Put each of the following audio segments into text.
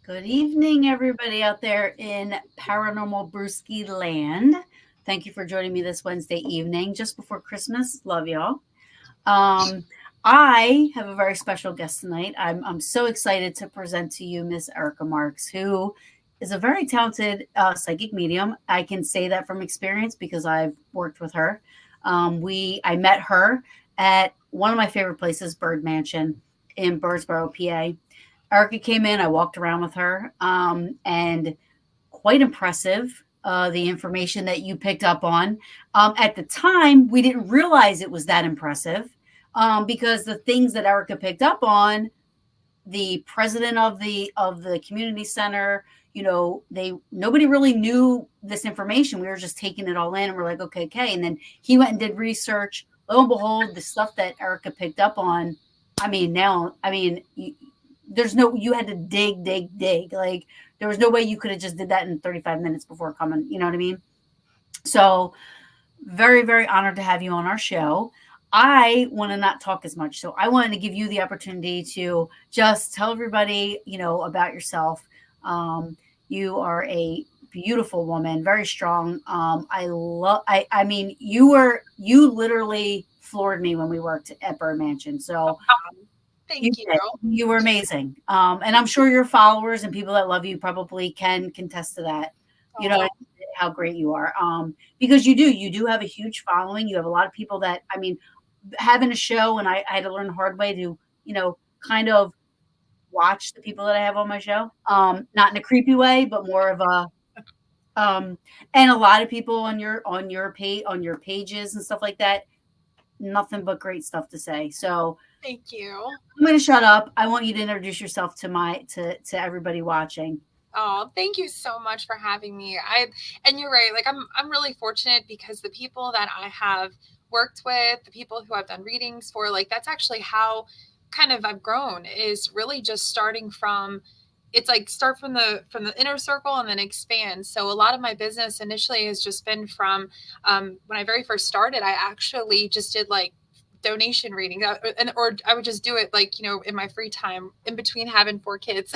Good evening, everybody out there in Paranormal Brewski land. Thank you for joining me this Wednesday evening, just before Christmas. Love y'all. Um, I have a very special guest tonight. I'm so excited to present to you Miss Erica Marks, who is a very talented psychic medium. I can say that from experience because I've worked with her. I met her at one of my favorite places, Bird Mansion in Birdsboro, PA. Erica came in. I walked around with her, and quite impressive. The information that you picked up on. At the time, we didn't realize it was that impressive because the things that Erica picked up on, the president of the community center, nobody really knew this information. We were just taking it all in, and we're like, okay, okay. And then he went and did research. Lo and behold, the stuff that Erica picked up on. You had to dig. Like there was no way you could have just did that in 35 minutes before coming. You know what I mean? So very, very honored to have you on our show. I want to not talk as much. So I wanted to give you the opportunity to just tell everybody, about yourself. You are a beautiful woman, very strong. You literally floored me when we worked at Bird Mansion. So Thank you. You were amazing. And I'm sure your followers and people that love you probably can contest to that. You know how great you are. Because you do have a huge following. You have a lot of people that, having a show, and I had to learn the hard way to, kind of watch the people that I have on my show. Not in a creepy way, but more of a and a lot of people on your pages and stuff like that. Nothing but great stuff to say. So thank you. I'm going to shut up. I want you to introduce yourself to everybody watching. Oh, thank you so much for having me. And you're right. Like I'm really fortunate because the people that I have worked with, the people who I've done readings for, like that's actually how kind of I've grown, is really just starting from, it's like start from the inner circle and then expand. So a lot of my business initially has just been from when I very first started, I actually just did like donation reading, or I would just do it like, in my free time in between having 4 kids.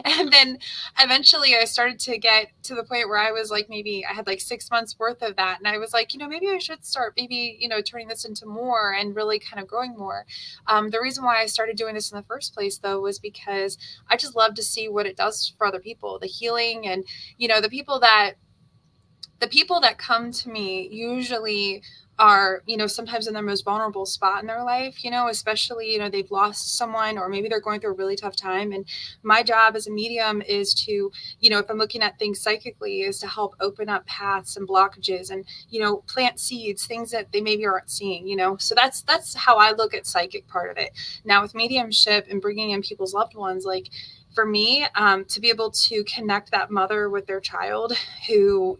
And then eventually I started to get to the point where I was like, maybe I had like 6 months worth of that. And I was like, maybe I should start turning this into more and really kind of growing more. The reason why I started doing this in the first place though, was because I just love to see what it does for other people, the healing. And, the people that come to me usually are, sometimes in their most vulnerable spot in their life, especially, they've lost someone, or maybe they're going through a really tough time. And my job as a medium is to, if I'm looking at things psychically, is to help open up paths and blockages and, plant seeds, things that they maybe aren't seeing, so that's how I look at psychic part of it. Now with mediumship and bringing in people's loved ones, like for me, to be able to connect that mother with their child who,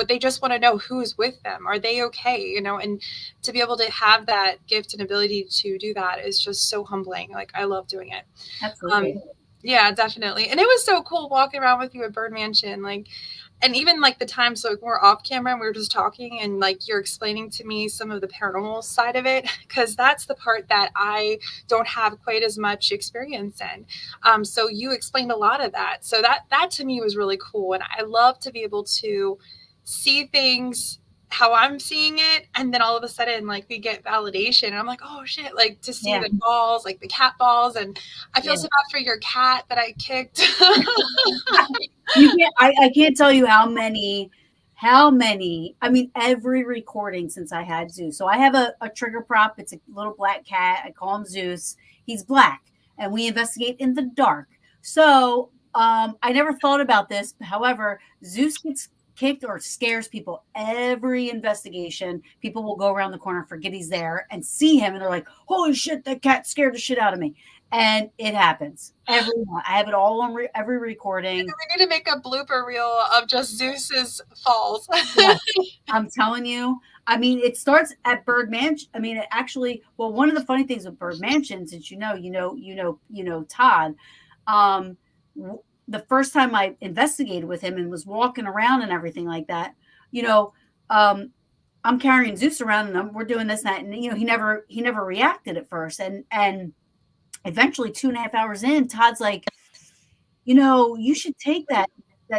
they just want to know who's with them. Are they okay? And to be able to have that gift and ability to do that is just so humbling. Like I love doing it. Absolutely. Yeah, definitely. And it was so cool walking around with you at Bird Mansion. Like, and even like the times like we're off camera and we were just talking and like you're explaining to me some of the paranormal side of it, because that's the part that I don't have quite as much experience in. So you explained a lot of that. So that to me was really cool. And I love to be able to see things how I'm seeing it, and then all of a sudden, like, we get validation, and I'm like, oh shit, like, to see Yeah. the balls, like the cat balls, and I feel Yeah. so bad for your cat that I kicked. You can't, I can't tell you how many, I mean, every recording since I had Zeus. So I have a trigger prop. It's a little black cat. I call him Zeus. He's black and we investigate in the dark. So I never thought about this. However, Zeus gets kicked or scares people every investigation. People will go around the corner, forget he's there, and see him, and they're like, "Holy shit, that cat scared the shit out of me!" And it happens. Everyone, I have it all on every recording. We need to make a blooper reel of just Zeus's falls. Yes, I'm telling you. I mean, it starts at Bird Mansion. I mean, it actually. Well, one of the funny things with Bird Mansion, since Todd. Um, the first time I investigated with him and was walking around and everything like that, you know, um, I'm carrying Zeus around and we're doing this and that, and he never reacted at first, and eventually 2.5 hours in, Todd's like, you should take that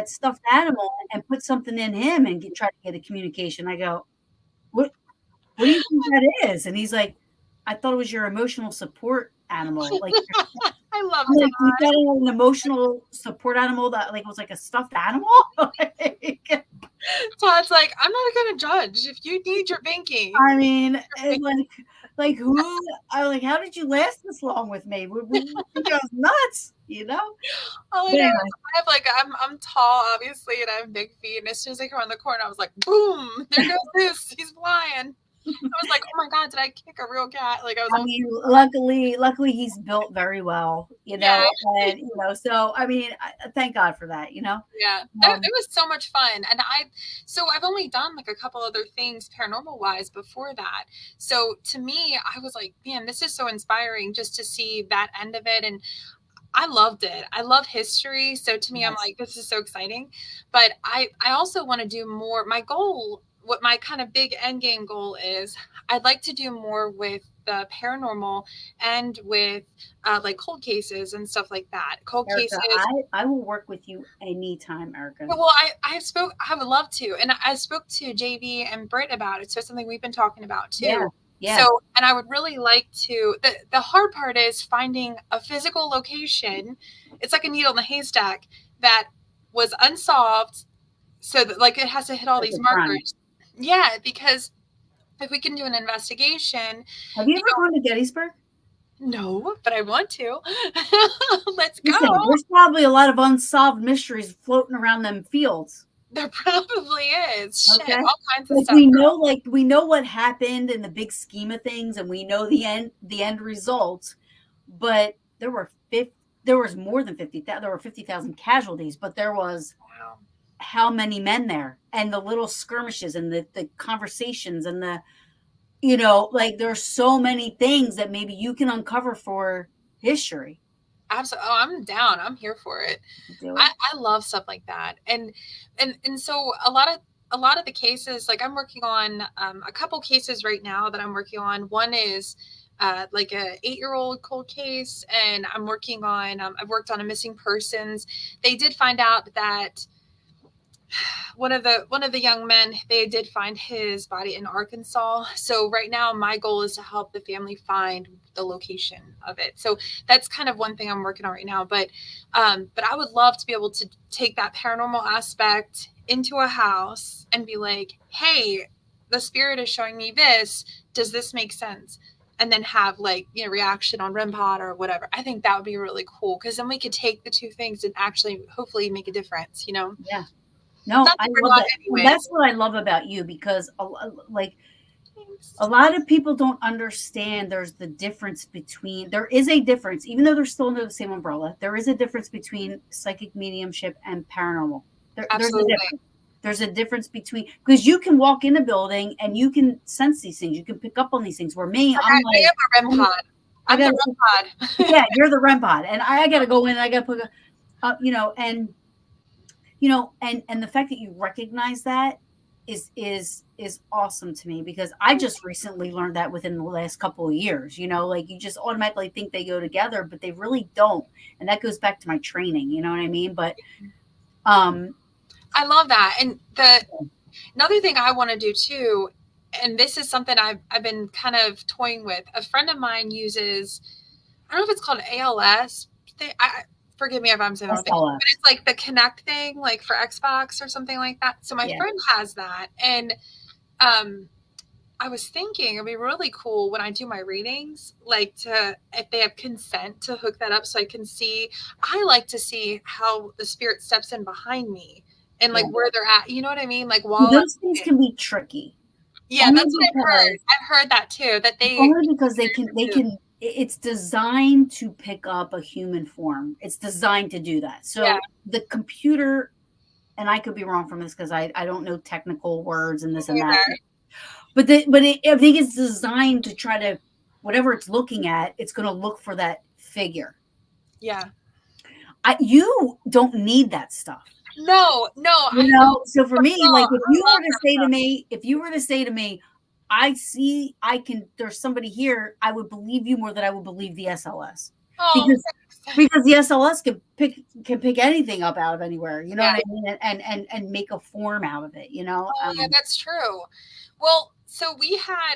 stuffed animal and put something in him and try to get a communication. I go, what do you think that is? And he's like, I thought it was your emotional support animal. Like, I love I'm like, you that. got an emotional support animal that like was like a stuffed animal? Like, Todd's like, I'm not gonna judge if you need your binky. I mean, like who? I like, how did you last this long with me? We think I was nuts, All I But know is anyway, I have like I'm tall, obviously, and I have big feet. And as soon as I come around the corner, I was like, boom! There goes Zeus. He's flying. I was like, oh my god, did I kick a real cat? Like I was I almost, mean, luckily he's built very well, yeah, and so I mean, thank God for that, yeah. Um, It was so much fun, and so I've only done like a couple other things paranormal wise before that. So to me, I was like, man, this is so inspiring just to see that end of it, and I loved it. I love history. So to me, I'm yes, like, this is so exciting. But I also want to do more. My goal, what my kind of big end game goal is, I'd like to do more with the paranormal and with like cold cases and stuff like that. Cold Erica, cases. I will work with you anytime, Erica. Well, I would love to. And I spoke to JV and Britt about it. So it's something we've been talking about Yeah, too. yeah, So, and I would really like to, the hard part is finding a physical location. It's like a needle in the haystack that was unsolved. So that like it has to hit all like these a crime. markers. Yeah, because if we can do an investigation, Have you you ever gone to Gettysburg? know, no, but I want to. Let's go. Listen, there's probably a lot of unsolved mysteries floating around them fields. There probably is. Shit, Okay. all kinds of stuff. Like we know what happened in the big scheme of things, and we know the end result. But there was more than 50,000. There were 50,000 casualties, but there was Wow. how many men there, and the little skirmishes, and the conversations, and like there's so many things that maybe you can uncover for history. Absolutely. Oh, I'm down. I'm here for it. Do it. I love stuff like that. And so a lot of the cases, like I'm working on a couple cases right now that I'm working on. One is like a 8-year-old cold case, and I'm working on I've worked on a missing persons. They did find out that one of the young men, they did find his body in Arkansas. So right now my goal is to help the family find the location of it. So that's kind of one thing I'm working on right now. But I would love to be able to take that paranormal aspect into a house and be like, hey, the spirit is showing me this. Does this make sense? And then have like, reaction on REM pod or whatever. I think that would be really cool, because then we could take the two things and actually hopefully make a difference. Yeah. No, Not I that we're love not that. And anyways. that's what I love about you, because like a lot of people don't understand there is a difference, even though they're still under the same umbrella. There is a difference between psychic mediumship and paranormal. There's a Absolutely. difference. There's a difference between, because you can walk in a building and you can sense these things. You can pick up on these things. Where me, Like I'm I like, am a REM pod. I I'm the gotta, REM pod. yeah, you're the REM pod, and I gotta go in. And I gotta put, and and the fact that you recognize that is awesome to me, because I just recently learned that within the last couple of years. Like, you just automatically think they go together, but they really don't. And that goes back to my training, you know what I mean? But I love that. And Another thing I want to do too, and this is something I've been kind of toying with. A friend of mine uses, I don't know if it's called ALS. Forgive me if I'm saying the wrong thing, but SLS. it's like the Connect thing, like for Xbox or something like that. So my Yeah. friend has that, and um, I was thinking it'd be really cool when I do my readings, like to if they have consent to hook that up so I can see. I like to see how the spirit steps in behind me and Yeah. like where they're at. You know what I mean? Like while I'm Those things can be tricky. yeah, Only that's what I've heard. because I've heard that too. That they only because they can it's designed to pick up a human form. It's designed to do that. yeah, So the computer, and I could be wrong from this because I don't know technical words and this and that. either. I think it's designed to try to whatever it's looking at, it's going to look for that figure. Yeah. You don't need that stuff. No, no, You I know. know, so for For me, real, like I love that stuff. if you were to say to me, I see, I can, there's somebody here, I would believe you more than I would believe the SLS Oh, because the SLS can pick anything up out of anywhere. You know yeah. what I mean? And make a form out of it. You know, Oh, yeah, that's true. Well, so we had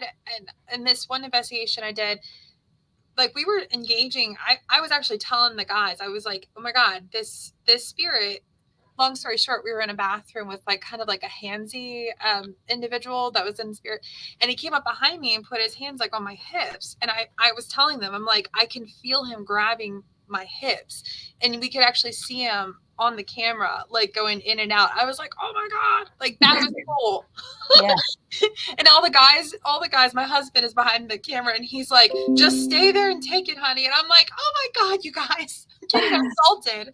in this one investigation I did, like we were engaging. I was actually telling the guys, I was like, oh my God, this spirit, long story short, we were in a bathroom with like kind of like a handsy individual that was in spirit, and he came up behind me and put his hands like on my hips, and I was telling them, I'm like, I can feel him grabbing my hips, and we could actually see him on the camera like going in and out. I was like, oh my God, like that was cool. yeah. And all the guys, my husband is behind the camera and he's like, just stay there and take it, honey. And I'm like, oh my God, you guys, I'm getting assaulted.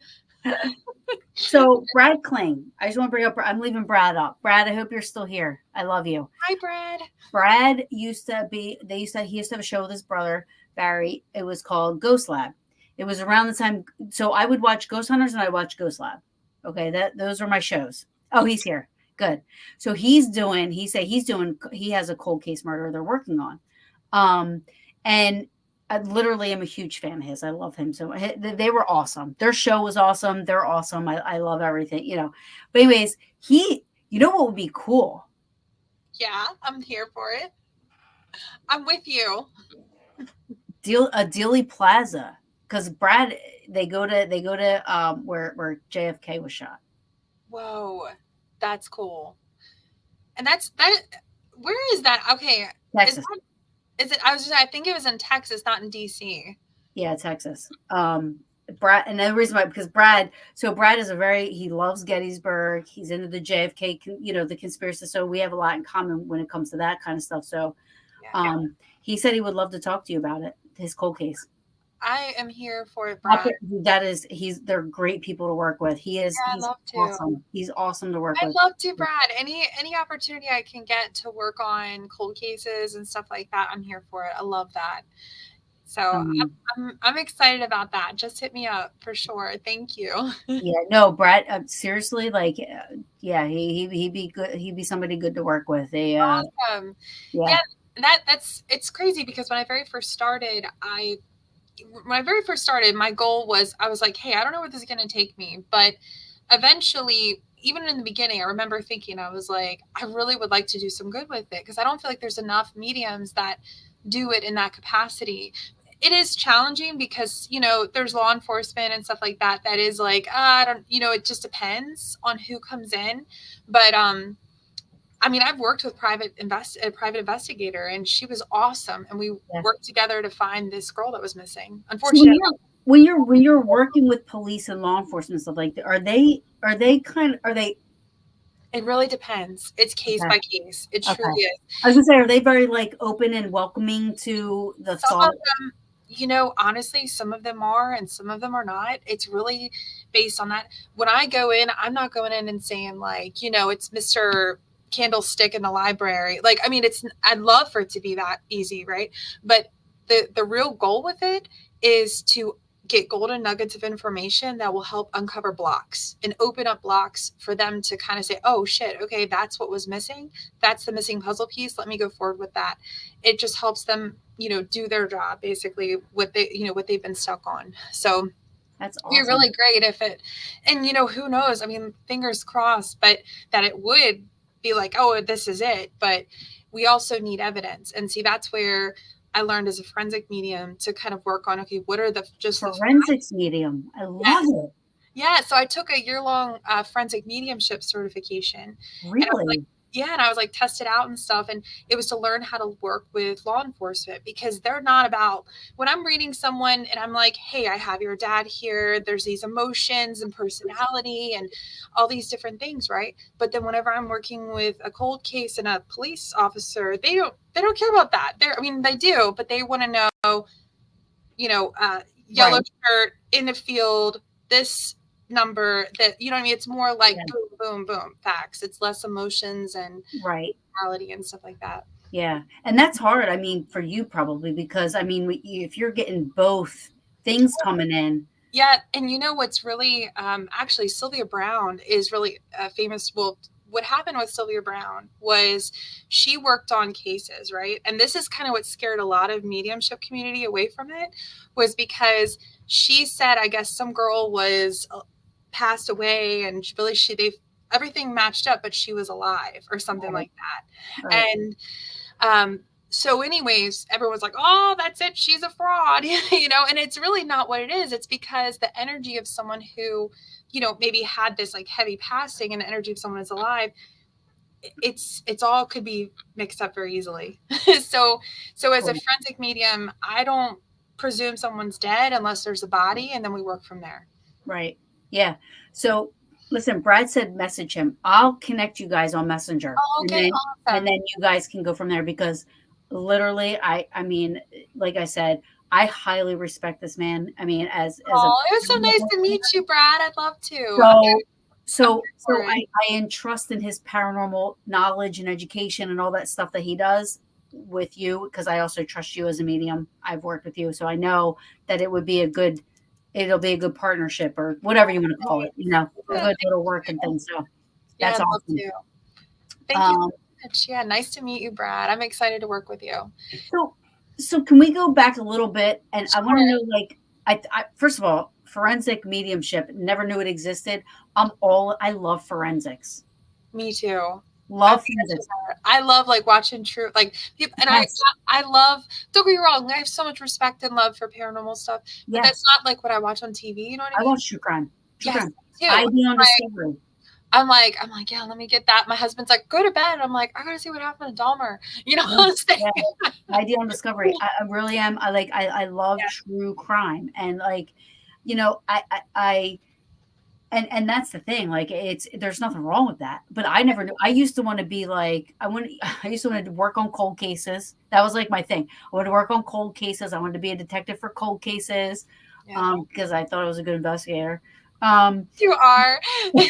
So Brad Kling, I just want to bring up. I'm leaving Brad up. Brad, I hope you're still here. I love you. Hi, Brad. Brad used to be. He used to have a show with his brother Barry. It was called Ghost Lab. It was around the time. So I would watch Ghost Hunters and I watch Ghost Lab. Okay, those are my shows. Oh, he's here. Good. So he has a cold case murder they're working on. And I literally am a huge fan of his. I love him so. They were awesome. Their show was awesome. They're awesome. I love everything. You know. But anyways, you know what would be cool? Yeah, I'm here for it. I'm with you. Dealey Plaza, because Brad they go to where JFK was shot. Whoa, that's cool. And that's that. Where is that? Okay, is Texas. that? Is it? I think it was in Texas, not in DC. Yeah, Texas. Brad, and the reason why, because Brad is he loves Gettysburg. He's into the JFK, the conspiracy. So we have a lot in common when it comes to that kind of stuff. So, Yeah, he said he would love to talk to you about it, his cold case. I am here for it, Brad. They're great people to work with. Yeah, I He's love to. awesome. He's awesome to work I'd with. love to, Brad. Any opportunity I can get to work on cold cases and stuff like that, I'm here for it. I love that. So Um, I'm excited about that. Just hit me up for sure. Thank you. yeah, no, Brad. Seriously, like, yeah, he'd be good. He'd be somebody good to work with. Awesome. Yeah, Yeah, that's it's crazy because when I very first started, my goal was I was like, hey, I don't know where this is going to take me, but eventually, even in the beginning, I remember thinking I was like, I really would like to do some good with it because I don't feel like there's enough mediums that do it in that capacity. It is challenging because there's law enforcement and stuff like that that is like I don't it just depends on who comes in, but I mean, I've worked with a private investigator, and she was awesome. And we yeah. worked together to find this girl that was missing. So when Unfortunately, you're working with police and law enforcement and stuff like that, are they it really depends. It's case okay? by case. It truly Okay. is. I was gonna say, are they very like open and welcoming to the Some of thought? them, honestly, some of them are, and some of them are not. It's really based on that. When I go in, I'm not going in and saying like, it's Mr. Candlestick in the library. Like, I mean, I'd love for it to be that easy, right? But the real goal with it is to get golden nuggets of information that will help uncover blocks and open up blocks for them to kind of say, oh shit, okay, that's what was missing. That's the missing puzzle piece. Let me go forward with that. It just helps them, do their job, basically what they've been stuck on. So That's it'd be awesome. really great if it, and who knows? I mean, fingers crossed, but that it would be like, oh, this is it. But we also need evidence. And see, that's where I learned as a forensic medium to kind of work on, okay, what are the Forensics medium. I love yes. it. Yeah, so I took a year-long forensic mediumship certification, and I was like, Really? yeah, and I was like tested out and stuff, and it was to learn how to work with law enforcement because they're not about when I'm reading someone and I'm like, hey, I have your dad here. There's these emotions and personality and all these different things, right? But then whenever I'm working with a cold case and a police officer, they don't care about that. I mean, they do, but they want to know, yellow Right. shirt in the field, this number that, you know what I mean? It's more like Yeah. boom, boom, boom, facts. It's less emotions and Right. reality and stuff like that. Yeah. And that's hard. I mean, for you probably because I mean, if you're getting both things coming in. Yeah, and you know what's really actually Sylvia Brown is really famous. Well, what happened with Sylvia Brown was she worked on cases, right? And this is kind of what scared a lot of mediumship community away from it, was because she said, I guess some girl was passed away, and they everything matched up, but she was alive or something Right. like that, Right. and so anyways, everyone's like, oh, that's it, she's a fraud, and it's really not what it is. It's because the energy of someone who, maybe had this like heavy passing, and the energy of someone is alive, it's all could be mixed up very easily. So as a Right. forensic medium, I don't presume someone's dead unless there's a body, and then we work from there. Right. Yeah. So listen, Brad said message him. I'll connect you guys on Messenger Oh, and okay, then awesome. you guys can go from there because literally I mean, like I said, I highly respect this man. I mean, as a Oh, it was so nice to meet you, Brad. I'd love to. so I'm here for so it. I entrust in his paranormal knowledge and education and all that stuff that he does with you because I also trust you as a medium. I've worked with you, so I know that it'll be a good partnership or whatever you want to call it, a Yeah, good little work and things. So yeah, that's I'd love awesome. to. Thank you Um, so much. Yeah, nice to meet you, Brad. I'm excited to work with you. so so can we go back a little bit and I want to Sure. know like I first of all, forensic mediumship, never knew it existed. I love forensics. Me too. I'm Love such a forensics. nerd. I love like watching true like people, and Yes. I love. Don't get me wrong. I have so much respect and love for paranormal stuff, but that's Yes. not like what I watch on TV. You know what I I mean? watch true crime. True Yes, crime. me too. ID on Discovery. I'm like, yeah, let me get that. My husband's like, go to bed. I'm like, I gotta see what happened to Dahmer. You know Yeah. what I'm saying? Yeah. ID on Discovery. I really am. I love Yeah. true crime. And like, I and that's the thing. Like there's nothing wrong with that. But I never knew. I used to want to be like I used to want to work on cold cases. That was like my thing. I wanted to work on cold cases. I wanted to be a detective for cold cases. Yeah. Because I thought I was a good investigator. You are. No,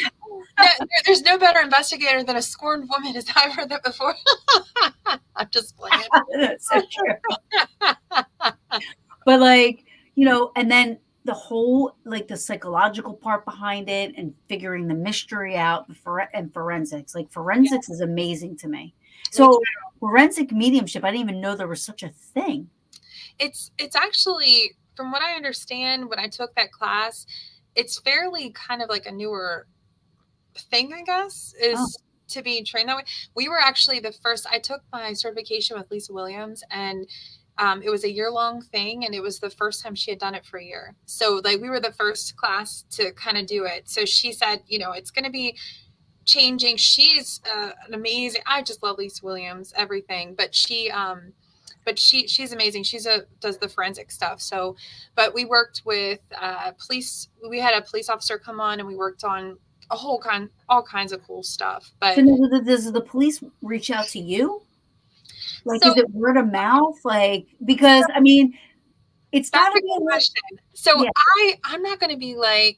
there's no better investigator than a scorned woman. Has I heard that before? I'm just playing. That's so true. But like, and then the whole like the psychological part behind it and figuring the mystery out and forensics. Like Yeah, forensics is amazing to me. me too. So forensic mediumship, I didn't even know there was such a thing. It's actually, from what I understand, when I took that class, it's fairly kind of like a newer thing, I guess, Oh, is to be trained that way. We were actually the first. I took my certification with Lisa Williams, and it was a year-long thing, and it was the first time she had done it for a year. So like we were the first class to kind of do it. So she said, it's going to be changing. She's an amazing. I just love Lisa Williams, everything. But she's amazing. Does the forensic stuff. So, but we worked with police. We had a police officer come on, and we worked on all kinds of cool stuff. so But now does the police reach out to you? Like, so is it word of mouth? Like, because I mean, it's got that's to a be a good little, question. So yeah, I'm not going to be like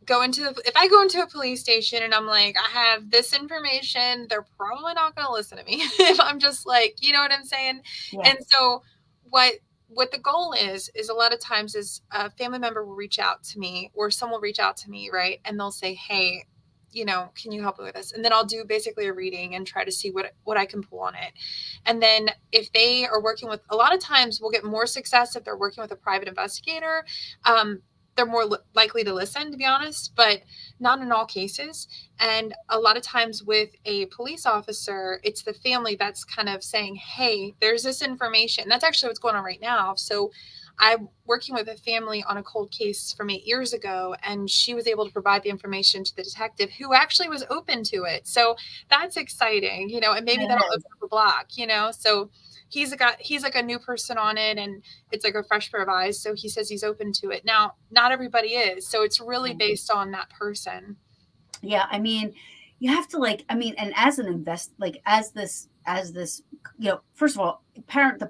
if I go into a police station and I'm like, I have this information, they're probably not going to listen to me if I'm just like, you know what I'm saying? yeah, And so what the goal is a lot of times is a family member will reach out to me, or someone will reach out to me, right? And they'll say, hey, can you help me with this? And then I'll do basically a reading and try to see what I can pull on it. And then if they are working with, a lot of times we'll get more success if they're working with a private investigator. they're more likely to listen, to be honest, but not in all cases. And a lot of times with a police officer, it's the family that's kind of saying, hey, there's this information. That's actually what's going on right now. So I'm working with a family on a cold case from 8 years ago, and she was able to provide the information to the detective who actually was open to it. So that's exciting, and maybe that'll open up a block, so he's like a new person on it, and it's like a fresh pair of eyes. So he says he's open to it. Now, not everybody is. So it's really based on that person. Yeah, I mean, you have to and as an as this, first of all, the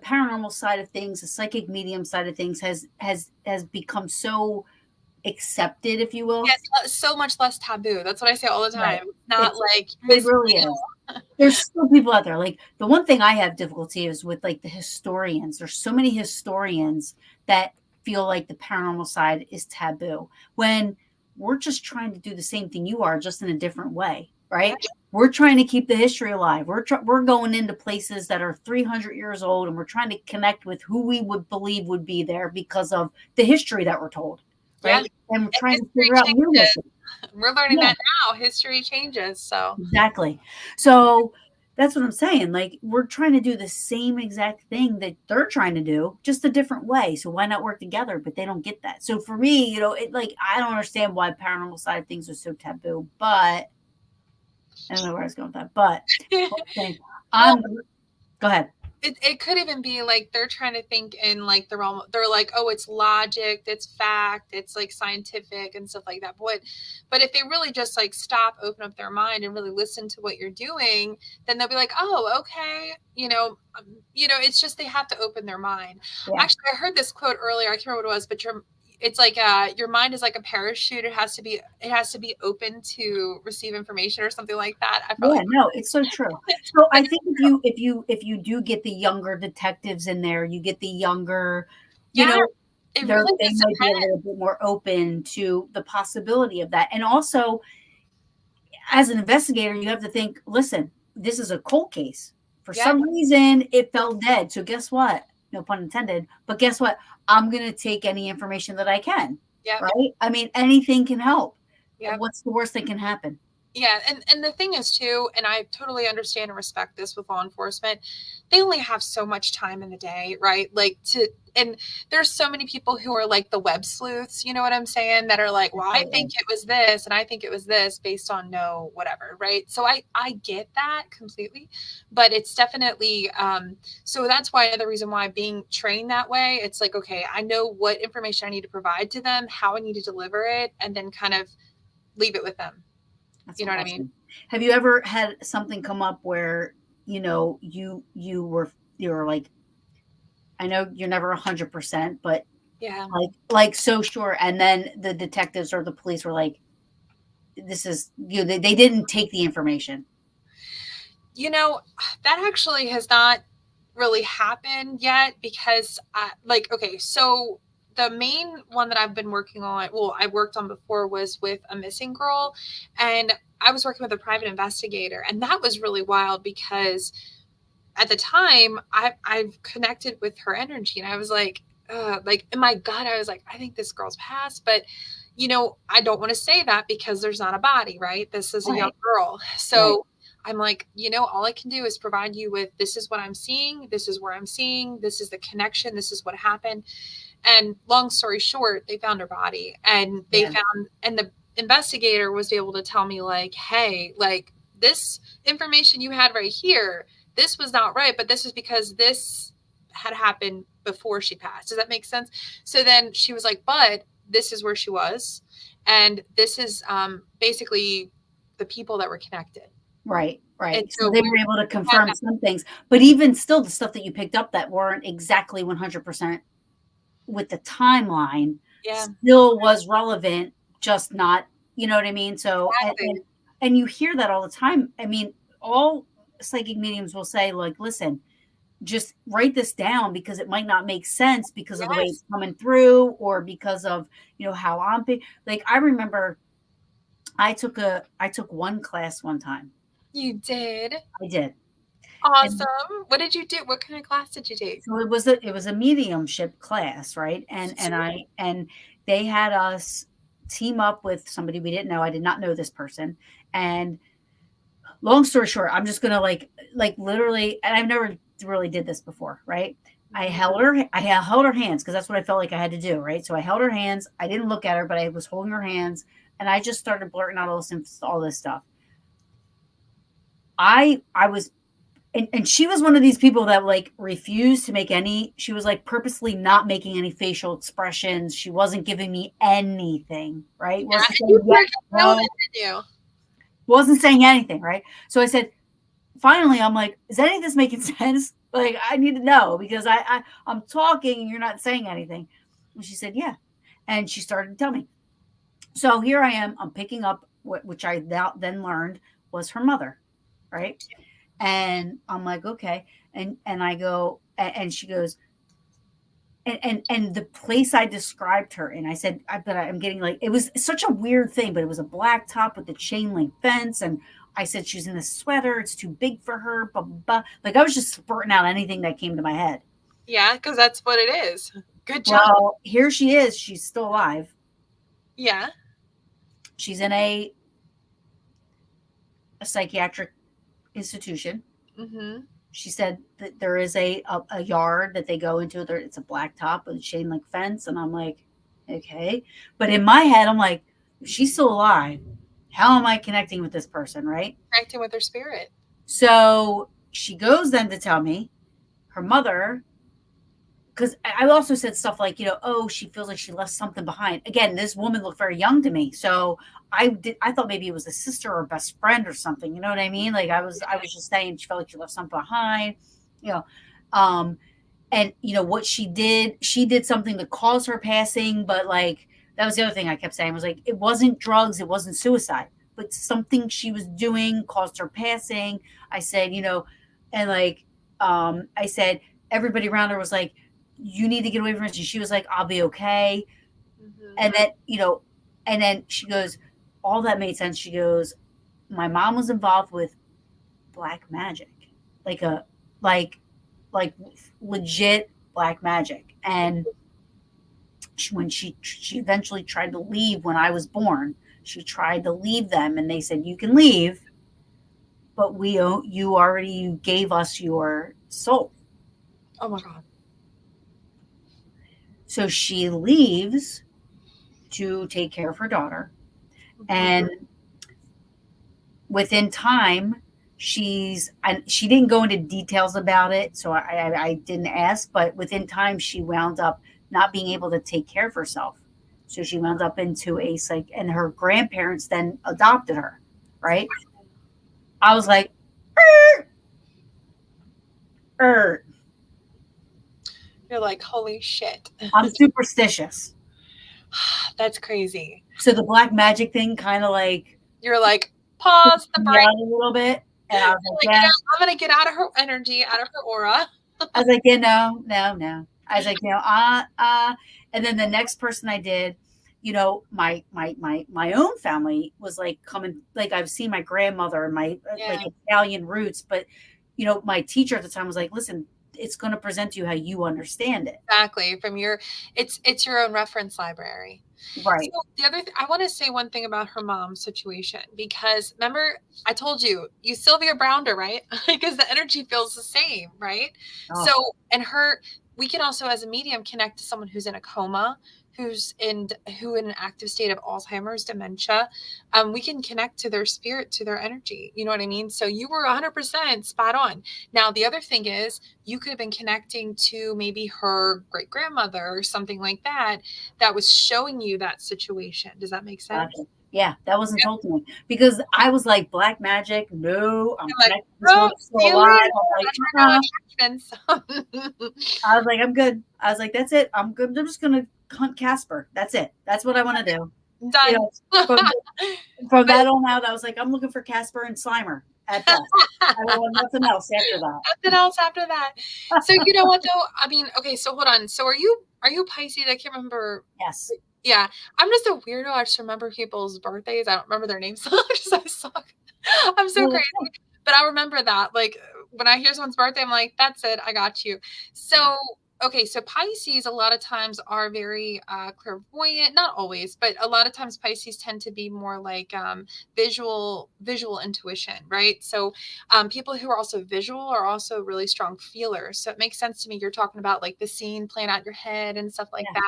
paranormal side of things, the psychic medium side of things has become so accepted, if you will. Yeah, it's so much less taboo. That's what I say all the time. Right. It's not like It really is. There's still people out there. Like, the one thing I have difficulty is with, like, the historians. There's so many historians that feel like the paranormal side is taboo when we're just trying to do the same thing you are, just in a different way, right? Yeah. We're trying to keep the history alive. We're going into places that are 300 years old, and we're trying to connect with who we would believe would be there because of the history that we're told, right? Yeah. And we're trying to figure out who this is. We're learning that now. History changes. So exactly. So that's what I'm saying. Like, we're trying to do the same exact thing that they're trying to do, just a different way. So why not work together? But they don't get that. So for me, I don't understand why paranormal side of things are so taboo. But I don't know where I was going with that. But okay, go ahead. it could even be like they're trying to think in like the realm. They're like, oh, it's logic, it's fact, it's like scientific and stuff like that. But if they really just like stop, open up their mind, and really listen to what you're doing, then they'll be like, oh, okay, it's just they have to open their mind. Yeah. Actually, I heard this quote earlier. I can't remember what it was, but it's like your mind is like a parachute. It has to be open to receive information or something like that. No, it's so true. So I think if you do get the younger detectives in there, you get the younger, it they really might be a little bit more open to the possibility of that. And also, as an investigator, you have to think, listen, this is a cold case. For some reason, it fell dead. So guess what? No pun intended. But guess what? I'm going to take any information that I can. Yeah. Right? I mean, anything can help. Yeah. What's the worst that can happen? Yeah, and the thing is too, and I totally understand and respect this with law enforcement, they only have so much time in the day, right? And there's so many people who are like the web sleuths, you know what I'm saying? That are like, well, I think it was this, and I think it was this based on no whatever, right? So I get that completely, but it's definitely so that's why another reason why being trained that way, it's like, okay, I know what information I need to provide to them, how I need to deliver it, and then kind of leave it with them. That's you know what I mean? Have you ever had something come up where, you were like, I know you're never 100%, but yeah, like so sure. And then the detectives or the police were like, this is, they didn't take the information. That actually has not really happened yet because okay, so the main one that I've been working on, I worked on before, was with a missing girl, and I was working with a private investigator, and that was really wild because at the time I've connected with her energy, and I was like in my gut, I was like, I think this girl's passed, but I don't want to say that because there's not a body, right? This is a young girl. So I'm like, all I can do is provide you with, this is what I'm seeing. This is where I'm seeing. This is the connection. This is what happened. And long story short, they found her body, and and the investigator was able to tell me like, hey, like this information you had right here, this was not right, but this was because this had happened before she passed. Does that make sense? So then she was like, but this is where she was. And this is basically the people that were connected. Right. And so they were able to confirm some things, but even still, the stuff that you picked up that weren't exactly 100% with the timeline still was relevant, just not, you know what I mean? So, and you hear that all the time. I mean, all psychic mediums will say, like, listen, just write this down because it might not make sense because of the way it's coming through, or because of, how I'm like, I remember I took one class one time. You did? I did. Awesome. What did you do? What kind of class did you take? So it was a mediumship class, right? And they had us team up with somebody we didn't know. I did not know this person. And long story short, I'm just gonna like literally, and I've never really did this before, right? I held her hands because that's what I felt like I had to do, right? So I held her hands. I didn't look at her, but I was holding her hands, and I just started blurting out all this stuff. I was and she was one of these people that like refused to make any, she was like purposely not making any facial expressions. She wasn't giving me anything, right? Yeah, Wasn't and you saying yes, were nailed no, it, didn't you? wasn't saying anything, right? So I said, finally, I'm like, is any of this making sense? Like, I need to know because I'm talking and you're not saying anything. And she said, yeah. And she started to tell me. So here I am, I'm picking up what, which I then learned was her mother, right? And I'm like, okay. And I go, and she goes, and the place I described her in, I said, but I'm getting like, it was such a weird thing, but it was a black top with the chain link fence. And I said, she's in a sweater. It's too big for her. Blah, blah, blah. Like I was just spurting out anything that came to my head. Yeah, because that's what it is. Good job. Well, here she is. She's still alive. Yeah. She's in a psychiatric institution. Mm-hmm. She said that there is a yard that they go into. There, it's a black top with a chain link fence, and I'm like, okay. But in my head, I'm like, if she's still alive, how am I connecting with this person, right? Connecting with her spirit. So she goes then to tell me her mother, because I also said stuff like, oh, she feels like she left something behind. Again, this woman looked very young to me, so I thought maybe it was a sister or best friend or something. You know what I mean? Like I was just saying she felt like she left something behind, you know. Um, and what she did something to cause her passing, but like that was the other thing I kept saying was like it wasn't drugs, it wasn't suicide, but something she was doing caused her passing. I said, and like I said, everybody around her was like, you need to get away from it. And she was like, I'll be okay. Mm-hmm. And then, and then she goes, all that made sense. She goes, my mom was involved with black magic, like like legit black magic. And when she eventually tried to leave when I was born, she tried to leave them, and they said, you can leave, but you gave us your soul. Oh my God. So she leaves to take care of her daughter. Mm-hmm. And within time, and she didn't go into details about it, so I didn't ask, but within time she wound up not being able to take care of herself. So she wound up into a psych, and her grandparents then adopted her, right? I was like, er. You're like, holy shit. I'm superstitious. That's crazy. So the black magic thing kind of like You're like, pause the me break. out a little bit. And I was like, Like, yeah. I'm going to get out of her energy, out of her aura. I was like, yeah, no, no, no. I was like, and then the next person I did, my own family was like coming, like I've seen my grandmother and my like Italian roots, but my teacher at the time was like, listen, it's going to present to you how you understand it. Exactly. From it's your own reference library. Right. So the other I want to say one thing about her mom's situation, because remember I told you Sylvia Browned her, right? Because the energy feels the same, right? Oh. So we can also as a medium connect to someone who's in a coma, who in an active state of Alzheimer's, dementia. We can connect to their spirit, to their energy. You know what I mean? So you were 100% spot on. Now, the other thing is you could have been connecting to maybe her great grandmother or something like that was showing you that situation. Does that make sense? Gotcha. Yeah, that wasn't told to me because I was like, black magic. No, I'm like, connected. This one's still alive. I was like, I'm good. I was like, that's it. I'm good. I'm just gonna hunt Casper. That's it. That's what I want to do. Done. From that on out, I was like, I'm looking for Casper and Slimer at best. I don't want nothing else after that. Nothing else after that. So you know what though? I mean, okay, so hold on. So are you Pisces? I can't remember. Yes. Yeah. I'm just a weirdo. I just remember people's birthdays. I don't remember their names. I'm so crazy. But I remember that. Like when I hear someone's birthday, I'm like, that's it. I got you. Yeah. So, okay. So Pisces a lot of times are very clairvoyant, not always, but a lot of times Pisces tend to be more like visual intuition, right? So people who are also visual are also really strong feelers. So it makes sense to me. You're talking about like the scene playing out in your head and stuff like Yeah.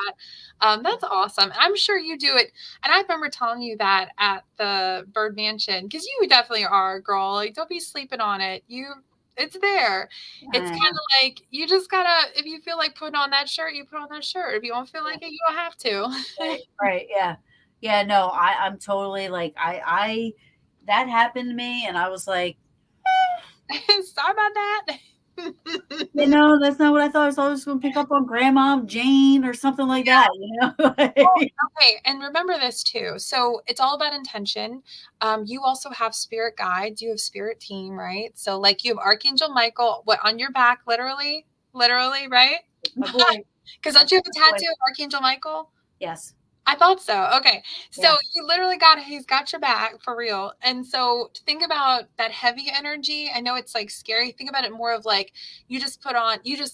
that. That's awesome. I'm sure you do it. And I remember telling you that at the Bird Mansion, because you definitely are, girl. Like, don't be sleeping on it. It's there. It's I kind know. of like you just gotta. If you feel like putting on that shirt, you put on that shirt. If you don't feel Yeah. like it, you don't have to. Right. Right. Yeah. Yeah. No, I'm totally like, that happened to me and I was like, Sorry about that. that's not what I thought. I was always going to pick up on Grandma Jane or something like that, Well, Like, okay, and remember this too. So it's all about intention. You also have spirit guides. You have spirit team, right? So like you have Archangel Michael, what on your back, literally, right? it's my boy. Because don't That's you have my a boy. tattoo of Archangel Michael? Yes. I thought so. Okay. So Yeah. you literally he's got your back for real. And so think about that heavy energy. I know it's like scary. Think about it more of like you just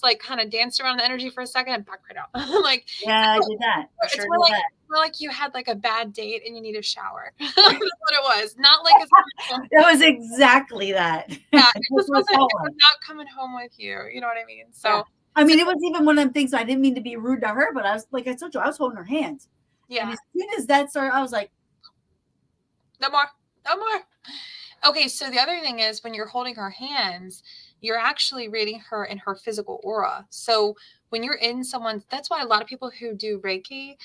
like kind of danced around the energy for a second and back right out. Like Yeah, I did that. I it's sure did that. more like you had like a bad date and you need a shower. That's what it was. Not like a It was exactly that. yeah, That's what it felt it was like. not coming home with you. You know what I mean? Yeah. So I so mean, it was even one of them things I didn't mean to be rude to her, but I was like I told you, I was holding her hands. And yeah. as soon as that started, I was like, No more. No more. Okay, so the other thing is when you're holding her hands, you're actually reading her in her physical aura. So when you're in someone's, that's why a lot of people who do Reiki,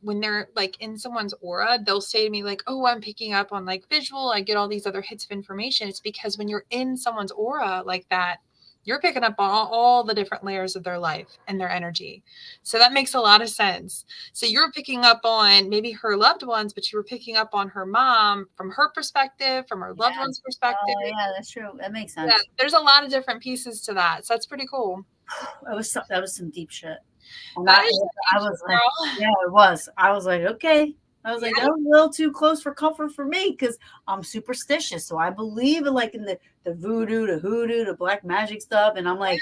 when they're like in someone's aura, they'll say to me like, "Oh, I'm picking up on like visual. I get all these other hits of information." It's because when you're in someone's aura like that, you're picking up on all the different layers of their life and their energy. So that makes a lot of sense. So you're picking up on maybe her loved ones, but you were picking up on her mom from her perspective, from her loved yeah, one's perspective. oh yeah, that's true. That makes Yeah, sense. there's a lot of different pieces to that. So that's pretty cool. That was some deep shit. And That is some I deep was shit, like, girl. yeah, it was. I was like, okay. I was like, Yeah. that was a little too close for comfort for me because I'm superstitious. So I believe in like in the voodoo, the hoodoo, the black magic stuff. And I'm like,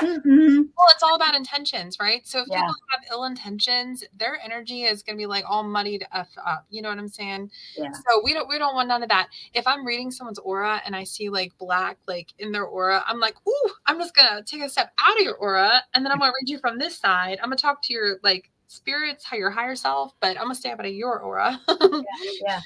Well, it's all about intentions, right? So if yeah, people have ill intentions, their energy is going to be like all muddied up. You know what I'm saying? yeah, So we don't want none of that. If I'm reading someone's aura and I see like black like in their aura, I'm like, ooh, I'm just gonna take a step out of your aura and then I'm gonna read you from this side. I'm gonna talk to your like spirits, how your higher self, but I'm gonna stay out of your aura. yeah.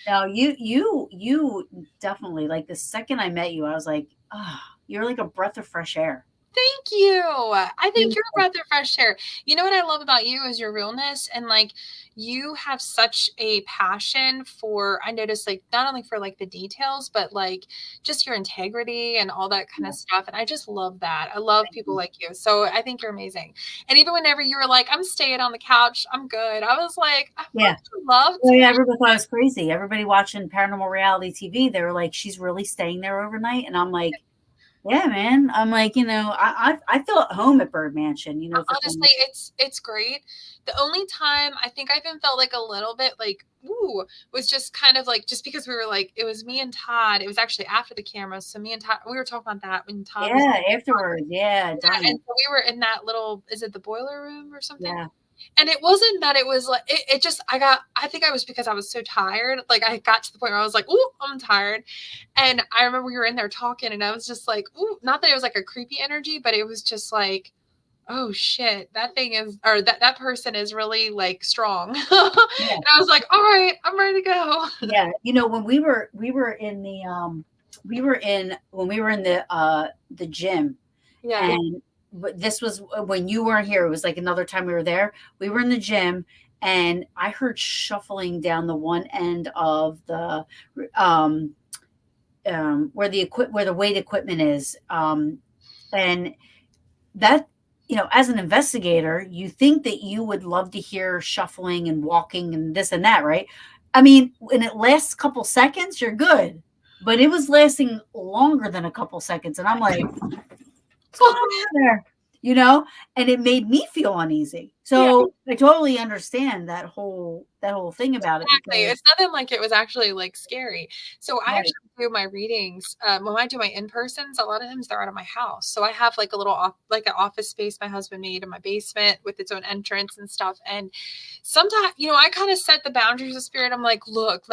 No, you definitely like the second I met you, I was like, oh, you're like a breath of fresh air. Thank you. I think You- you're a breath of fresh air. You know what I love about you is your realness and like you have such a passion for I noticed like not only for like the details but like just your integrity and all that kind of stuff and I just love that. I love people like you. So I think you're amazing. And even whenever you were like I'm staying on the couch, I'm good. I was like I Yeah. would love Well, to. yeah, everybody thought I was crazy. Everybody watching paranormal reality TV, they were like, she's really staying there overnight. And I'm like, yeah, man. I'm like, I feel at home at Bird Mansion, for some Honestly, it's great. The only time I think I even felt like a little bit like ooh was just kind of like just because we were like it was me and Todd. It was actually after the camera, so me and Todd we were talking about that when Todd was yeah, afterwards. Yeah, yeah, and dying. so we were in that little is it the boiler room or something? Yeah. And it wasn't that it was like it just I think I was because I was so tired. Like I got to the point where I was like, ooh, I'm tired. And I remember we were in there talking and I was just like, ooh, not that it was like a creepy energy, but it was just like oh shit, that thing is, or that person is really like strong. And Yeah. I was like, all right, I'm ready to go. Yeah. When we were in the when we were in the gym Yeah. and this was when you weren't here. It was like another time we were there. We were in the gym and I heard shuffling down the one end of the um where the weight equipment is. And that, as an investigator, you think that you would love to hear shuffling and walking and this and that, right? I mean, when it lasts a couple seconds, you're good. But it was lasting longer than a couple seconds. And I'm like, what's going on there? you know, and it made me feel uneasy. Yeah. So I totally understand that whole thing about it Exactly. because It's nothing like it was actually, like, scary. So I right. actually do my readings, when I do my in-persons, a lot of times they're out of my house. So I have, like, a little like, an office space my husband made in my basement with its own entrance and stuff, and sometimes, I kinda set the boundaries of spirit. I'm like, "Look,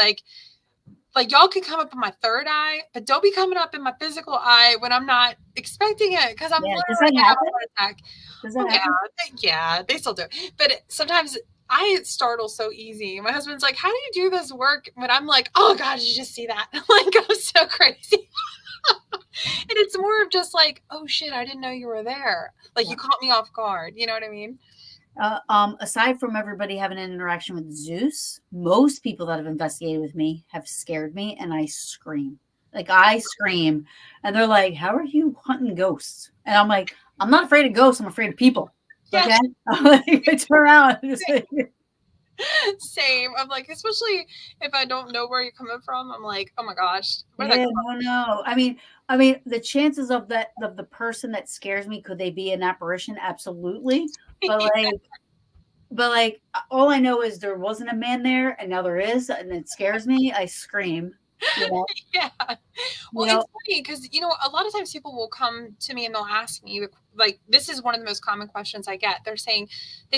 y'all can come up in my third eye, but don't be coming up in my physical eye when I'm not expecting it, because 'cause I'm Yeah. Does literally that gonna have a happen? heart attack." Does that Oh, happen? yeah, they still do. But sometimes I startle so easy. My husband's like, "How do you do this work?" When I'm like, "Oh god, did you just see that?" Like, I'm so crazy. And it's more of just like, "Oh shit, I didn't know you were there." Like, Yeah. you caught me off guard. You know what I mean? Aside from everybody having an interaction with Zeus, most people that have investigated with me have scared me, and I scream. Like I scream, and they're like, "How are you hunting ghosts?" And I'm like, "I'm not afraid of ghosts. I'm afraid of people." Yeah, Okay, I'm like, I turn around and just like, same. I'm like, especially if I don't know where you're coming from, I'm like, "Oh my gosh, where'd that yeah, come no, no. I mean, the chances of that of the person that scares me, could they be an apparition? Absolutely, from?" but like, all I know is there wasn't a man there, and now there is, and it scares me. I scream. You know, Yeah. you Well, know, it's funny because, a lot of times people will come to me and they'll ask me, like, this is one of the most common questions I get. They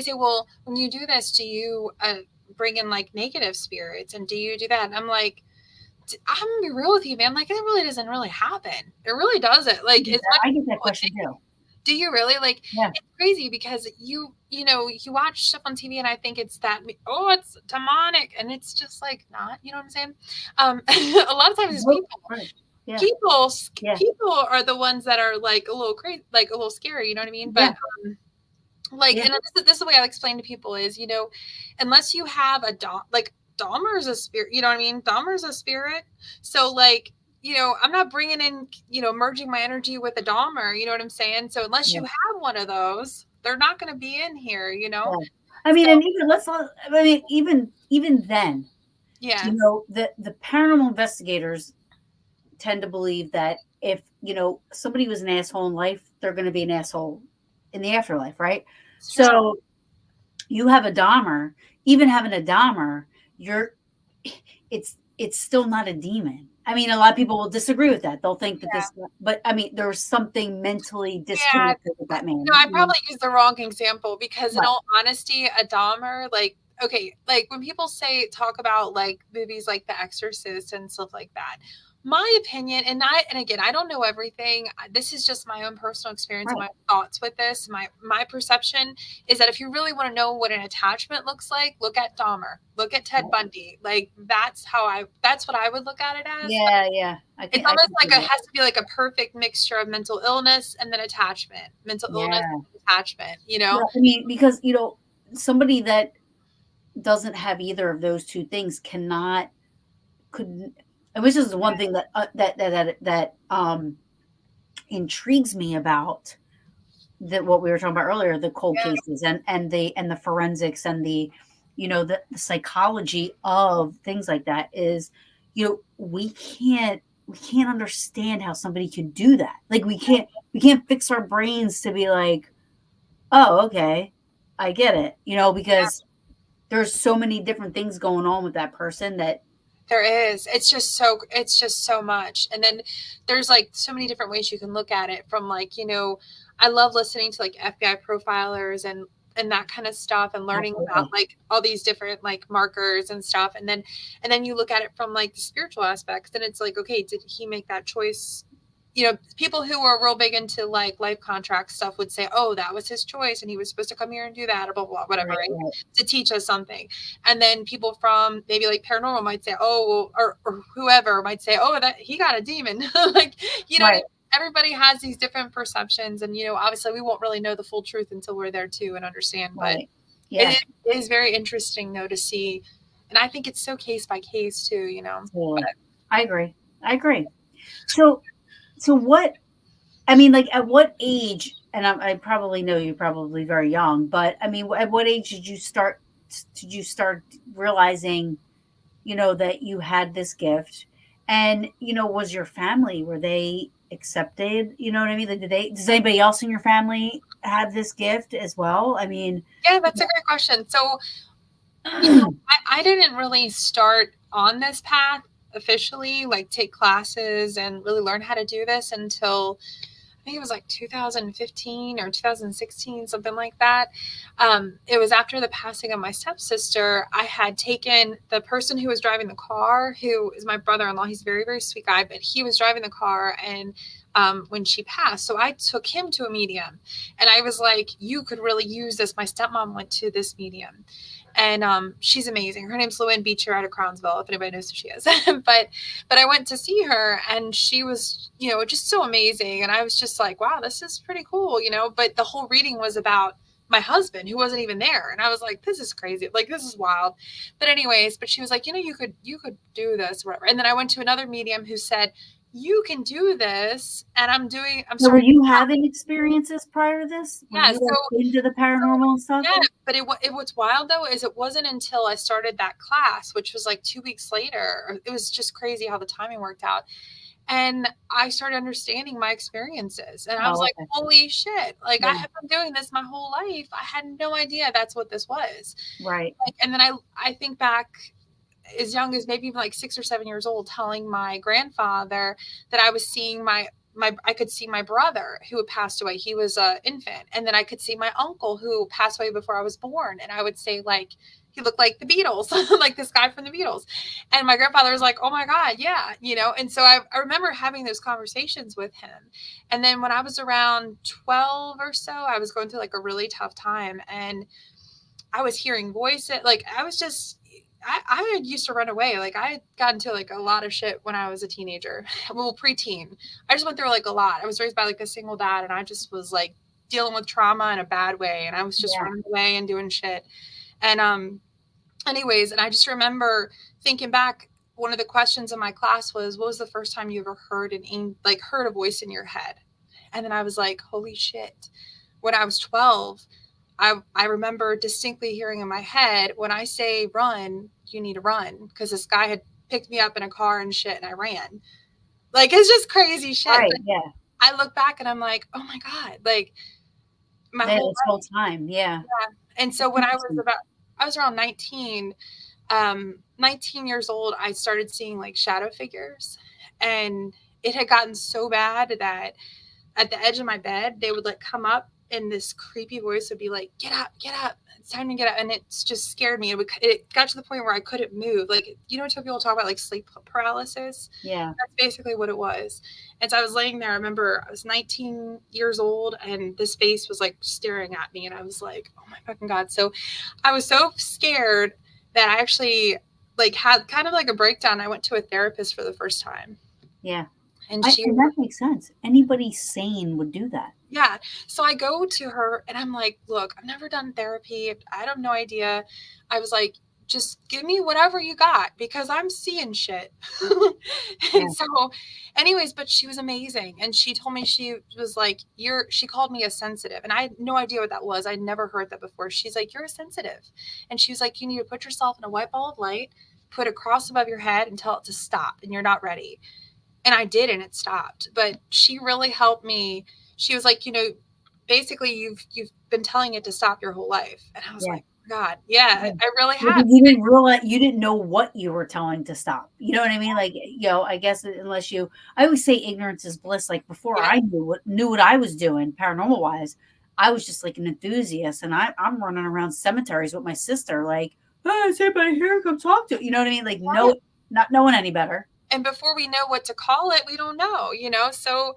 say, well, when you do this, do you bring in like negative spirits, and do you do that? And I'm like, I'm gonna be real with you, man. Like, it really doesn't really happen. It really doesn't. Like, as much I as get that people would question think. too. Do you really? Like, Yeah, it's crazy because you watch stuff on TV and I think it's that, oh, it's demonic, and it's just like not. You know what I'm saying? A lot of times it's nope, people right. Yeah, people yeah, people are the ones that are like a little crazy, like a little scary, you know what I mean? yeah, But like, yeah, and this is the way I explain to people is, unless you have a like, Dahmer is a spirit, you know what I mean? Dahmer is a spirit. So like, I'm not bringing in, merging my energy with a Dahmer, you know what I'm saying? So unless you yeah, have one of those, they're not going to be in here. yeah. I mean, So and even I mean, even then, yeah, the paranormal investigators tend to believe that if somebody was an asshole in life, they're going to be an asshole in the afterlife, right? it's true. So you have a Dahmer, even having a Dahmer, you're it's still not a demon. I mean, a lot of people will disagree with that. They'll think that Yeah. this, but I mean, there was something mentally Yeah, disconnected with that no, man. I probably used the wrong example because, in Right. all honesty, a Dahmer, like, okay, like when people talk about like movies like The Exorcist and stuff like that, my opinion, and again, I don't know everything. This is just my own personal experience and Right. my thoughts with this. My perception is that if you really want to know what an attachment looks like, look at Dahmer, look at Ted Right. Bundy. Like, that's what I would look at it as. Yeah, yeah. It's I almost can like see it that. has to be like a perfect mixture of mental illness and then attachment. Mental illness Yeah. and attachment, you Yeah. know? I mean, because somebody that doesn't have either of those two things cannot couldn't, and which is the one thing that intrigues me about that what we were talking about earlier, the cold Yeah, cases and the forensics and the psychology of things like that is, we can't understand how somebody could do that. Like we can't fix our brains to be like, oh, okay, I get it, yeah, because there's so many different things going on with that person that there is. It's just so much. And then there's like so many different ways you can look at it from like, I love listening to like FBI profilers and that kind of stuff and learning about absolutely. like all these different like markers and stuff. And then you look at it from like the spiritual aspects, and it's like, okay, did he make that choice? People who are real big into like life contract stuff would say, oh, that was his choice and he was supposed to come here and do that, or blah, blah, blah, whatever, Right, right? right, To teach us something. And then people from maybe like paranormal might say, oh, well, or whoever might say, oh, that he got a demon. Like, you know what I right, mean? Everybody has these different perceptions. And, obviously we won't really know the full truth until we're there too and understand. But right. it Yeah, is very interesting though to see. And I think it's so case by case too. totally. But I agree. I agree. So what, I mean, like, at what age, and I probably know you're probably very young, but I mean, at what age did you start realizing, that you had this gift? And, was your family, were they accepted? You know what I mean? Like, does anybody else in your family have this gift as well? I mean, Yeah, that's a great question. So, you know, I didn't really start on this path officially, like take classes and really learn how to do this until I think it was like 2015 or 2016, something like that. It was after the passing of my stepsister. I had taken the person who was driving the car, who is my brother-in-law. He's a very, very sweet guy, but he was driving the car and when she passed. So I took him to a medium and I was like, you could really use this. My stepmom went to this medium and she's amazing. Her name's Luann Beecher out of Crownsville, if anybody knows who she is. but I went to see her and she was, you know, just so amazing. And I was just like, wow, this is pretty cool, you know. But the whole reading was about my husband who wasn't even there. And I was like, this is crazy. Like, this is wild. But anyways, but she was like, you know, you could do this, whatever. And then I went to another medium who said, you can do this. And I'm so were starting. you having experiences prior to this? Were Yeah. you like into the paranormal and stuff? Yeah, but what's wild though is it wasn't until I started that class, which was like 2 weeks later. It was just crazy how the timing worked out. And I started understanding my experiences. And I was Oh, like, okay. holy shit. Like I Yeah, have been doing this my whole life. I had no idea that's what this was. right. Like, and then I think back as young as maybe even like 6 or 7 years old, telling my grandfather that I was seeing my I could see my brother who had passed away. He was an infant, and then I could see my uncle who passed away before I was born. And I would say like he looked like the Beatles, like this guy from the Beatles. And my grandfather was like, "Oh my God, yeah," you know. And so I remember having those conversations with him. And then when I was around 12 or so, I was going through like a really tough time, and I was hearing voices. Like I was just, I used to run away. Like I got into like a lot of shit when I was a teenager, well, preteen. I just went through like a lot. I was raised by like a single dad, and I just was like dealing with trauma in a bad way, and I was just Yeah. running away and doing shit. And anyways, and I just remember thinking back. One of the questions in my class was, "What was the first time you ever heard heard a voice in your head?" And then I was like, "Holy shit!" When I was 12, I remember distinctly hearing in my head, when I say run, you need to run, because this guy had picked me up in a car and shit, and I ran. Like it's just crazy shit. Right. But Yeah. I look back and I'm like, oh my God, like my Yeah, whole this whole time. Yeah. life. And so That's when interesting. I was around 19, 19 years old, I started seeing like shadow figures, and it had gotten so bad that at the edge of my bed, they would like come up and this creepy voice would be like, get up. It's time to get up. And it's just scared me. It got to the point where I couldn't move. Like, you know, when people talk about like sleep paralysis, Yeah. that's basically what it was. And so I was laying there. I remember I was 19 years old and this face was like staring at me. And I was like, oh my fucking God. So I was so scared that I actually like had kind of like a breakdown. I went to a therapist for the first time. Yeah. And And that makes sense. Anybody sane would do that. yeah. So I go to her and I'm like, look, I've never done therapy. I have no idea. I was like, just give me whatever you got because I'm seeing shit. Yeah. And so, anyways, but she was amazing. And she told me, she was like, she called me a sensitive. And I had no idea what that was. I'd never heard that before. She's like, you're a sensitive. And she was like, you need to put yourself in a white ball of light, put a cross above your head and tell it to stop. And you're not ready. And I did, and it stopped. But she really helped me. She was like, you know, basically you've been telling it to stop your whole life. And I was Yeah. like, God, yeah, Yeah. I really Yeah, have. you didn't realize, you didn't know what you were telling to stop. You know what I mean? Like, I guess unless I always say ignorance is bliss. Like before Yeah, I knew what I was doing paranormal wise, I was just like an enthusiast, and I'm running around cemeteries with my sister, like, oh, is anybody here? Come talk to you. Know what I mean? Like, yeah. no, not knowing any better. And before we know what to call it, we don't know, you know. So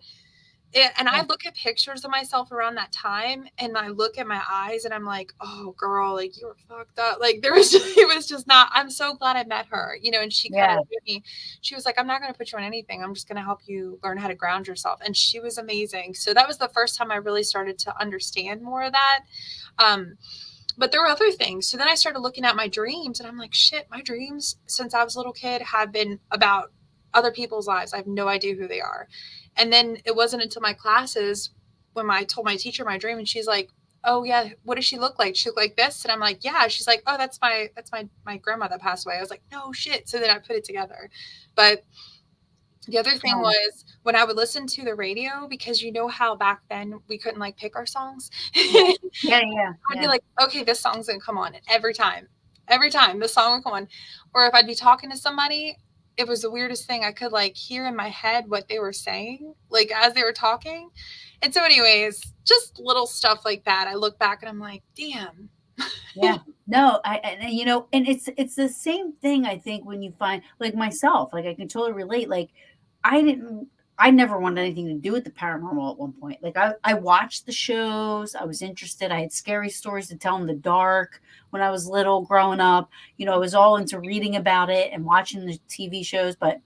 and I Yeah, look at pictures of myself around that time and I look at my eyes and I'm like, oh girl, like you were fucked up. Like it was just not, I'm so glad I met her, you know, and she kind yeah, of gave me, she was like, I'm not going to put you on anything. I'm just going to help you learn how to ground yourself. And she was amazing. So that was the first time I really started to understand more of that. But there were other things. So then I started looking at my dreams and I'm like, shit, my dreams since I was a little kid have been about other people's lives. I have no idea who they are. And then it wasn't until my classes when I told my teacher my dream and she's like, oh yeah, what does she look like? She look like this? And I'm like, yeah. She's like, oh, that's my grandma that passed away. I was like, no shit. So then I put it together. But The other thing Um, was when I would listen to the radio, because you know how back then we couldn't like pick our songs. yeah, I'd yeah, yeah, be yeah, like, okay, this song's gonna come on. And every time the song would come on. Or if I'd be talking to somebody, it was the weirdest thing. I could like hear in my head what they were saying, like as they were talking. And so, anyways, just little stuff like that. I look back and I'm like, damn. yeah. No, and you know, and it's the same thing. I think when you find like myself, like I can totally relate. Like I didn't, I never wanted anything to do with the paranormal at one point. Like I watched the shows. I was interested. I had scary stories to tell in the dark when I was little, growing up. You know, I was all into reading about it and watching the TV shows, but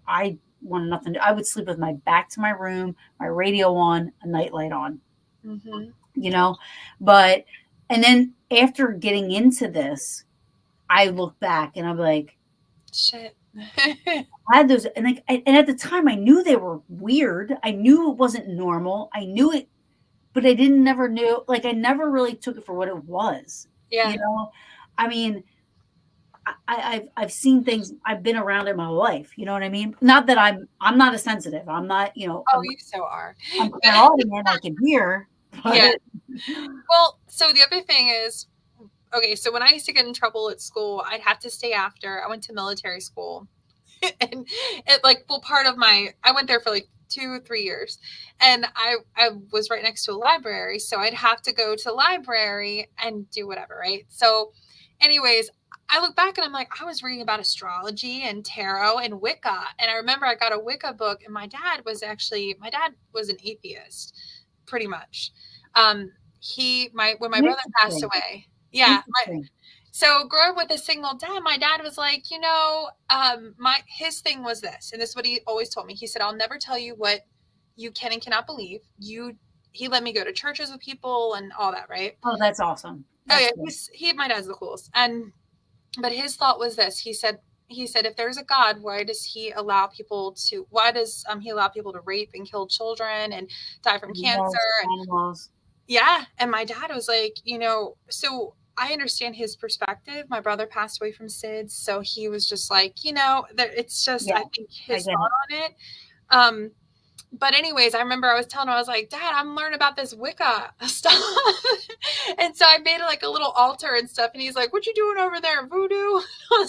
I wanted nothing. I would sleep with my back to my room, my radio on, a nightlight on, Mm-hmm. you know. But and then after getting into this, I look back and I'm like, Shit. I had those, and like, and at the time, I knew they were weird. I knew it wasn't normal. I knew it, but I didn't never knew. Like, I never really took it for what it was. You Yeah. know, I mean, I've seen things. I've been around it my whole life. You know what I mean? Not that I'm not a sensitive. I'm not. You know, Oh, you so are. I'm But clairaudient. I can hear, but yeah. Well, so the other thing is, okay, so when I used to get in trouble at school, I'd have to stay after. I went to military school. And it like, well, part of my, I went there for like 2 3 years, and I was right next to a library, so I'd have to go to the library and do whatever, right? So anyways, I look back and I'm like, I was reading about astrology and tarot and Wicca, and I remember I got a Wicca book, and my dad was an atheist pretty much. He my when my brother passed interesting. away, yeah, Interesting. so growing up with a single dad, my dad was like, my his thing was this, and this is what he always told me. He said, "I'll never tell you what you can and cannot believe." He let me go to churches with people and all that, right? Oh, that's awesome. Oh That's yeah, good. my dad's the coolest. And but his thought was this. He said if there's a God, why does he allow people to rape and kill children and die from cancer? Animals, And animals. yeah, and my dad was like, so I understand his perspective. My brother passed away from SIDS, so he was just like, it's just, Yeah, I think I his get thought it. on it. Um, but anyways, I remember I was telling him, I was like, Dad, I'm learning about this Wicca stuff. And so I made like a little altar and stuff, and he's like, what you doing over there, voodoo? I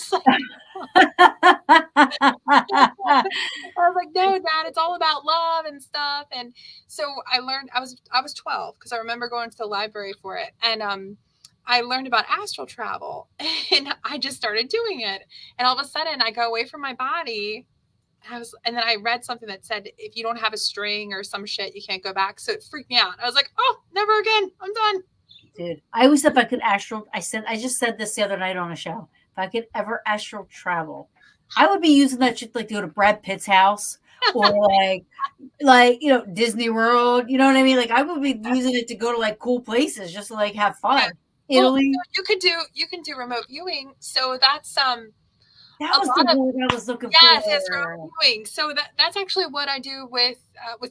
was like, no, Dad, it's all about love and stuff. And so I learned. I was 12 because I remember going to the library for it, and I learned about astral travel, and I just started doing it. And all of a sudden, I go away from my body. And then I read something that said if you don't have a string or some shit, you can't go back. So it freaked me out. I was like, oh, never again. I'm done. Dude, I always thought if I could astral I just said this the other night on a show. If I could ever astral travel, I would be using that shit like to go to Brad Pitt's house or like Disney World. You know what I mean? Like I would be using it to go to like cool places just to like have Yeah. fun. Well, Italy. you can do remote viewing. So that's That a was the lot of word I was looking yes, it's for. remote viewing. So that's actually what I do with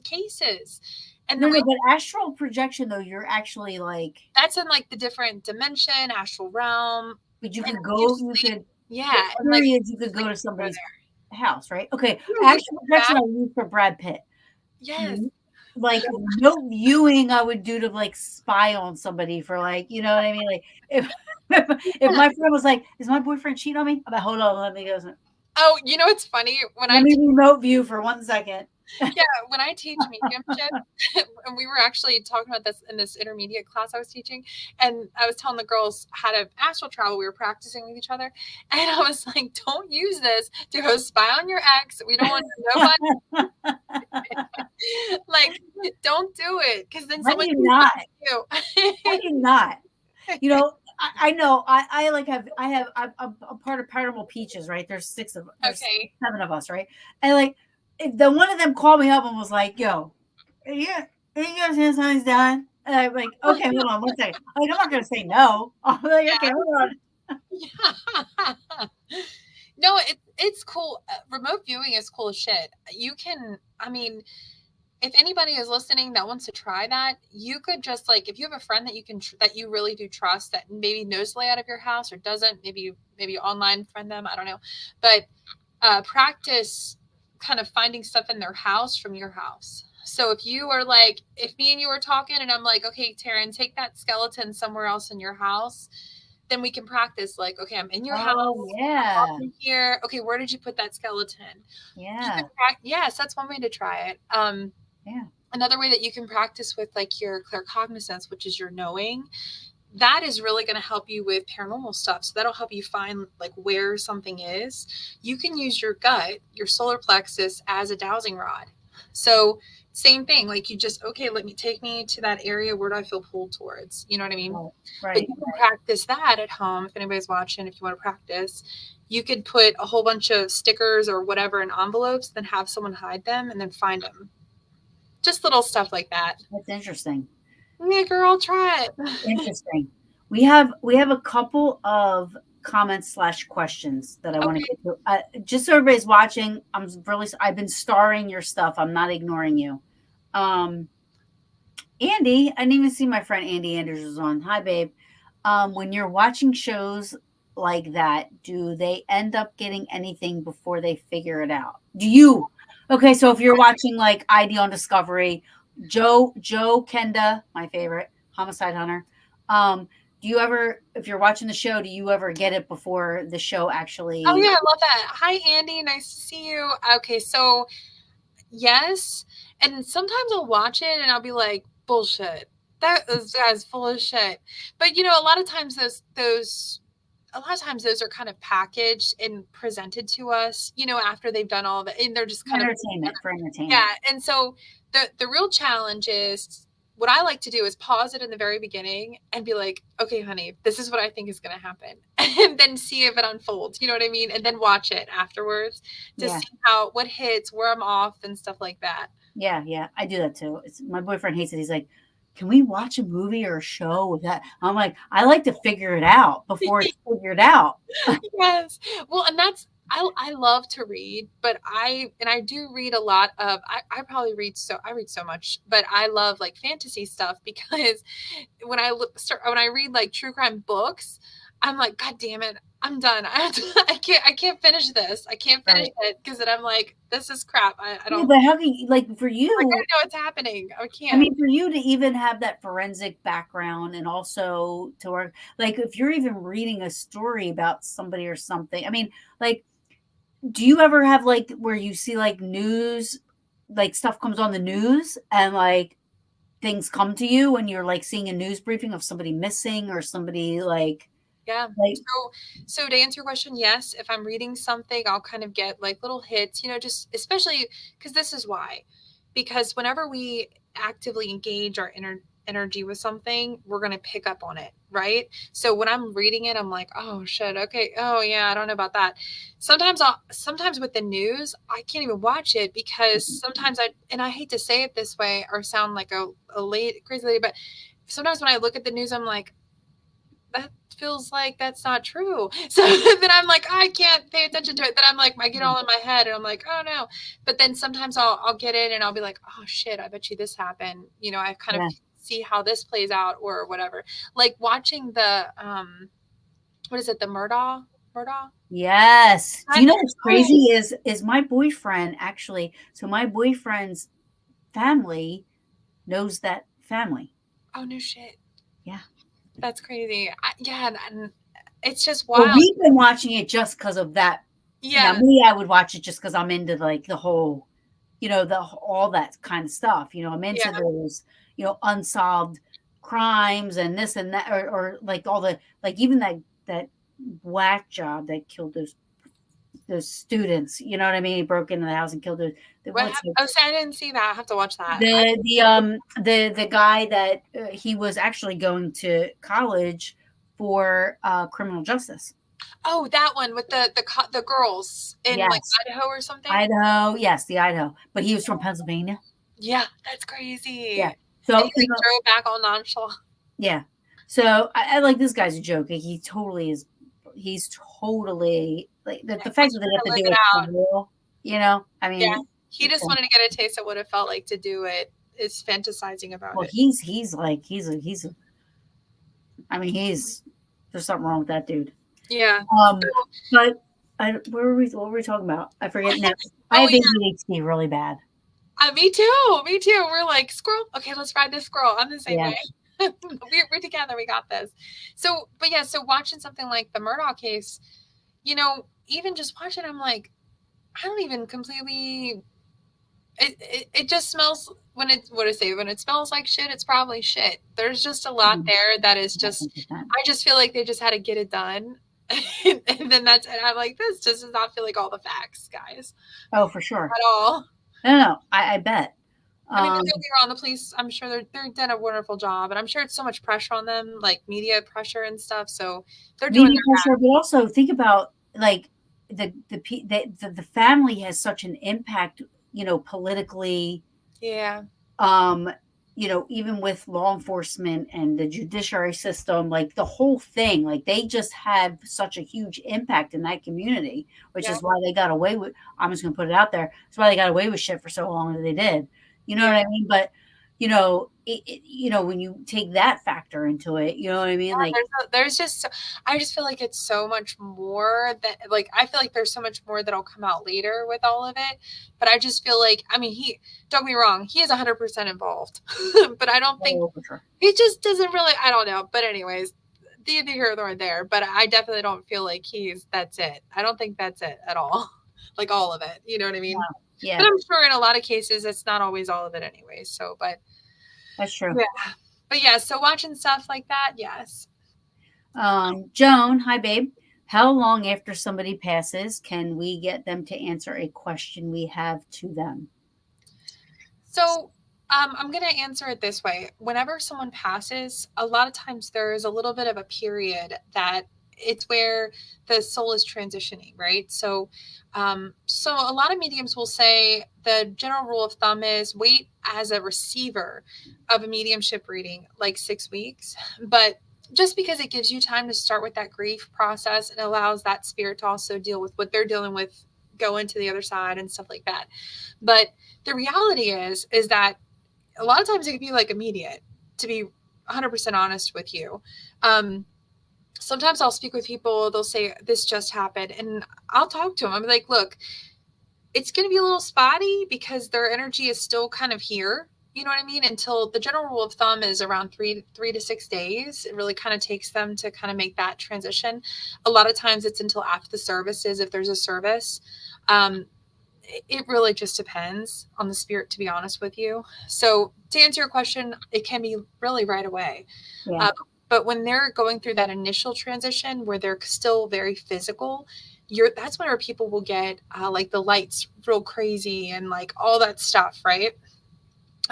cases. And No, the way no, but astral projection though, you're actually like, that's in like the different dimension, astral realm, but you and could you go, you sleep. could Yeah, the and like experience, you could go sleep to over somebody's there. house, right? Okay, Yeah, you can astral do projection that. I use for Brad Pitt. Yes. Like no viewing I would do to like spy on somebody for like, you know what I mean? Like if if my friend was like, "Is my boyfriend cheating on me?" I'm like, "Hold on, let me go. Oh, it's funny Let me remote view for 1 second." yeah, when I teach mediumship, and we were actually talking about this in this intermediate class I was teaching, and I was telling the girls how to astral travel. We were practicing with each other, and I was like, "Don't use this to go spy on your ex. We don't want nobody like, don't do it, because then How do someone you can not? you." How do you not? You know, I know I like I'm part of Paranormal Peaches, right? There's Okay. 7 of us, right? And like if the one of them called me up and was like, "Yo, yeah, you guys hear something's done?" And I'm like, "Okay, hold on 1 second." Like I'm not gonna say no. I'm like, "Okay, hold on." Yeah. No, it's cool. Remote viewing is cool as shit. You can, I mean, if anybody is listening that wants to try that, you could just like if you have a friend that that you really do trust that maybe knows the layout of your house or doesn't, maybe online friend them. I don't know, but practice kind of finding stuff in their house from your house. So if you are like, if me and you were talking and I'm like, okay, Taryn, take that skeleton somewhere else in your house, then we can practice like, okay, I'm in your house, Oh, I'm yeah. walking here. Okay, where did you put that skeleton? You Yeah. can yes, that's one way to try it. Yeah. Another way that you can practice with like your claircognizance, which is your knowing, that is really going to help you with paranormal stuff. So that'll help you find like where something is. You can use your gut, your solar plexus as a dowsing rod. So same thing, like you just, okay, let me take me to that area. Where do I feel pulled towards? You know what I mean? Right. But Right. you can practice that at home. If anybody's watching, if you want to practice, you could put a whole bunch of stickers or whatever in envelopes, then have someone hide them and then find them. Just little stuff like that. That's interesting. Yeah, girl, try it. Interesting. We have a couple of comments slash questions that I want to Okay. get to. Just so everybody's watching, I've been starring your stuff. I'm not ignoring you. Um, Andy, I didn't even see my friend Andy Anders was on. Hi, babe. When you're watching shows like that, do they end up getting anything before they figure it out? Do you? Okay, so if you're watching like ID on Discovery, Joe Kenda, my favorite homicide hunter. Do you ever, if you're watching the show, do you ever get it before the show Oh yeah, actually? I love that. Hi Andy, nice to see you. Okay, so yes, and sometimes I'll watch it and I'll be like, bullshit. This guy's full of shit. But you know, a lot of times those are kind of packaged and presented to us, you know, after they've done all of it, and they're just kind of Entertainment for entertainment. yeah. And so the real challenge is what I like to do is pause it in the very beginning and be like, okay, honey, this is what I think is going to happen. And then see if it unfolds. You know what I mean? And then watch it afterwards to Yeah. see what hits, where I'm off and stuff like that. Yeah, yeah, I do that too. My boyfriend hates it. He's like, "Can we watch a movie or a show with that?" I'm like, "I like to figure it out before it's figured out." Yes. Well, and I love to read, but I do read a lot of I read so much, but I love like fantasy stuff because when I read like true crime books, I'm like, God damn it, I'm done. I can't finish this. I can't finish Right. it because then I'm like, this is crap. I Yeah, don't but how can you, like, for I you, gotta know what's happening. I I can't. mean, for you to even have that forensic background and also to work, like, if you're even reading a story about somebody or something, I mean, like, do you ever have like where you see like news, like stuff comes on the news and like things come to you when you're like seeing a news briefing of somebody missing or somebody Yeah. like So to answer your question, yes, if I'm reading something, I'll kind of get like little hits, you know, just especially because this is why. Because whenever we actively engage our energy with something, we're going to pick up on it, right? So when I'm reading it, I'm like, oh shit, okay, oh yeah, I don't know about that. Sometimes with the news, I can't even watch it because sometimes I hate to say it this way or sound like a late crazy lady, but sometimes when I look at the news, I'm like, that feels like that's not true. So then I'm like, I can't pay attention to it. Then I'm like, I get all in my head and I'm like, oh no. But then sometimes I'll get in and I'll be like, oh shit, I bet you this happened. You know, I kind of yeah. see how this plays out or whatever. Like watching the what is it, the Murdaugh? Yes. Do you That know what's show. crazy is my boyfriend actually, so my boyfriend's family knows that family. Oh no shit. Yeah. That's crazy. Yeah, and it's just So wild. we've been watching it just because of that. Now Yeah, me, I would watch it just because I'm into like the whole, all that kind of stuff. I'm yeah. into those, unsolved crimes and this and that, or like all the like even that whack job that killed those students. You know what I mean? He broke into the house and killed What what's happened? Oh, see, I didn't see that. I have to watch that. the guy that he was actually going to college for criminal justice. Oh, that one with the girls in like Yes, Idaho or something? Idaho. Yes, the Idaho, but he was from Pennsylvania. Yeah, that's crazy. Yeah. And he So like drove back all nonchalant. yeah. So I like this guy's a joke. He totally is. He's totally like the Yeah, fact he's that they trying have to to live do it it for out. real. I Yeah. mean, He just wanted to get a taste of what it felt like to do it. Is fantasizing about well, it. he's like he's a. I mean, there's something wrong with that dude. Yeah. Um, So but Where were we? What were we talking about? I forget now. I Oh have yeah, ADHD really bad. me too. Me too. We're like squirrel. Okay, let's ride this squirrel. I'm the same Yeah. way. We're together. We got this. So, but yeah. So watching something like the Murdoch case, even just watching, I'm like, I don't even completely. It just smells when it what I say when it smells like shit. It's probably shit. There's just a lot Mhm. there that is just. 100%. I just feel like they just had to get it done. And then and I'm like, this just does not feel like all the facts, guys, Oh, for sure. at all. No, no, I bet. I mean, don't Um, get me wrong, the police, I'm sure they're done a wonderful job, and I'm sure it's so much pressure on them, like media pressure and stuff. So they're doing media their pressure, but also think about like the family has such an impact, politically, yeah, um, even with law enforcement and the judiciary system, like the whole thing, like they just have such a huge impact in that community, which yeah, is why they got away with. I'm just going to put it out there. That's why they got away with shit for so long that they did. You know what yeah. I mean? But when you take that factor into it, you know what I mean? Like, There's just I just feel like it's so much more that like I feel like there's so much more that'll come out later with all of it. But I just feel like I mean he don't get me wrong, he is 100% involved. But I don't think oh, for sure. he just doesn't really I don't know. But anyways, the here or there. But I definitely don't feel like that's it. I don't think that's it at all. Like all of it. You know what I mean? But Yeah, I'm sure in a lot of cases it's not always all of it anyway. So but that's true. yeah. But yeah, so watching stuff like that, yes. Joan, hi, babe. How long after somebody passes can we get them to answer a question we have to them? So I'm going to answer it this way. Whenever someone passes, a lot of times there is a little bit of a period that it's where the soul is transitioning, right? So a lot of mediums will say the general rule of thumb is wait as a receiver of a mediumship reading like 6 weeks, but just because it gives you time to start with that grief process, it allows that spirit to also deal with what they're dealing with, go into the other side and stuff like that. But the reality is that a lot of times it can be like immediate, to be 100% honest with you. Um, Sometimes I'll speak with people, they'll say, this just happened. And I'll talk to them. I'm like, look, it's going to be a little spotty because their energy is still kind of here. You know what I mean? Until the general rule of thumb is around 3 to 6 days. It really kind of takes them to kind of make that transition. A lot of times it's until after the services, if there's a service. Um, it really just depends on the spirit, to be honest with you. So to answer your question, it can be really right away. Yeah, Uh, but when they're going through that initial transition where they're still very physical, that's whenever people will get like the lights real crazy and like all that stuff, right?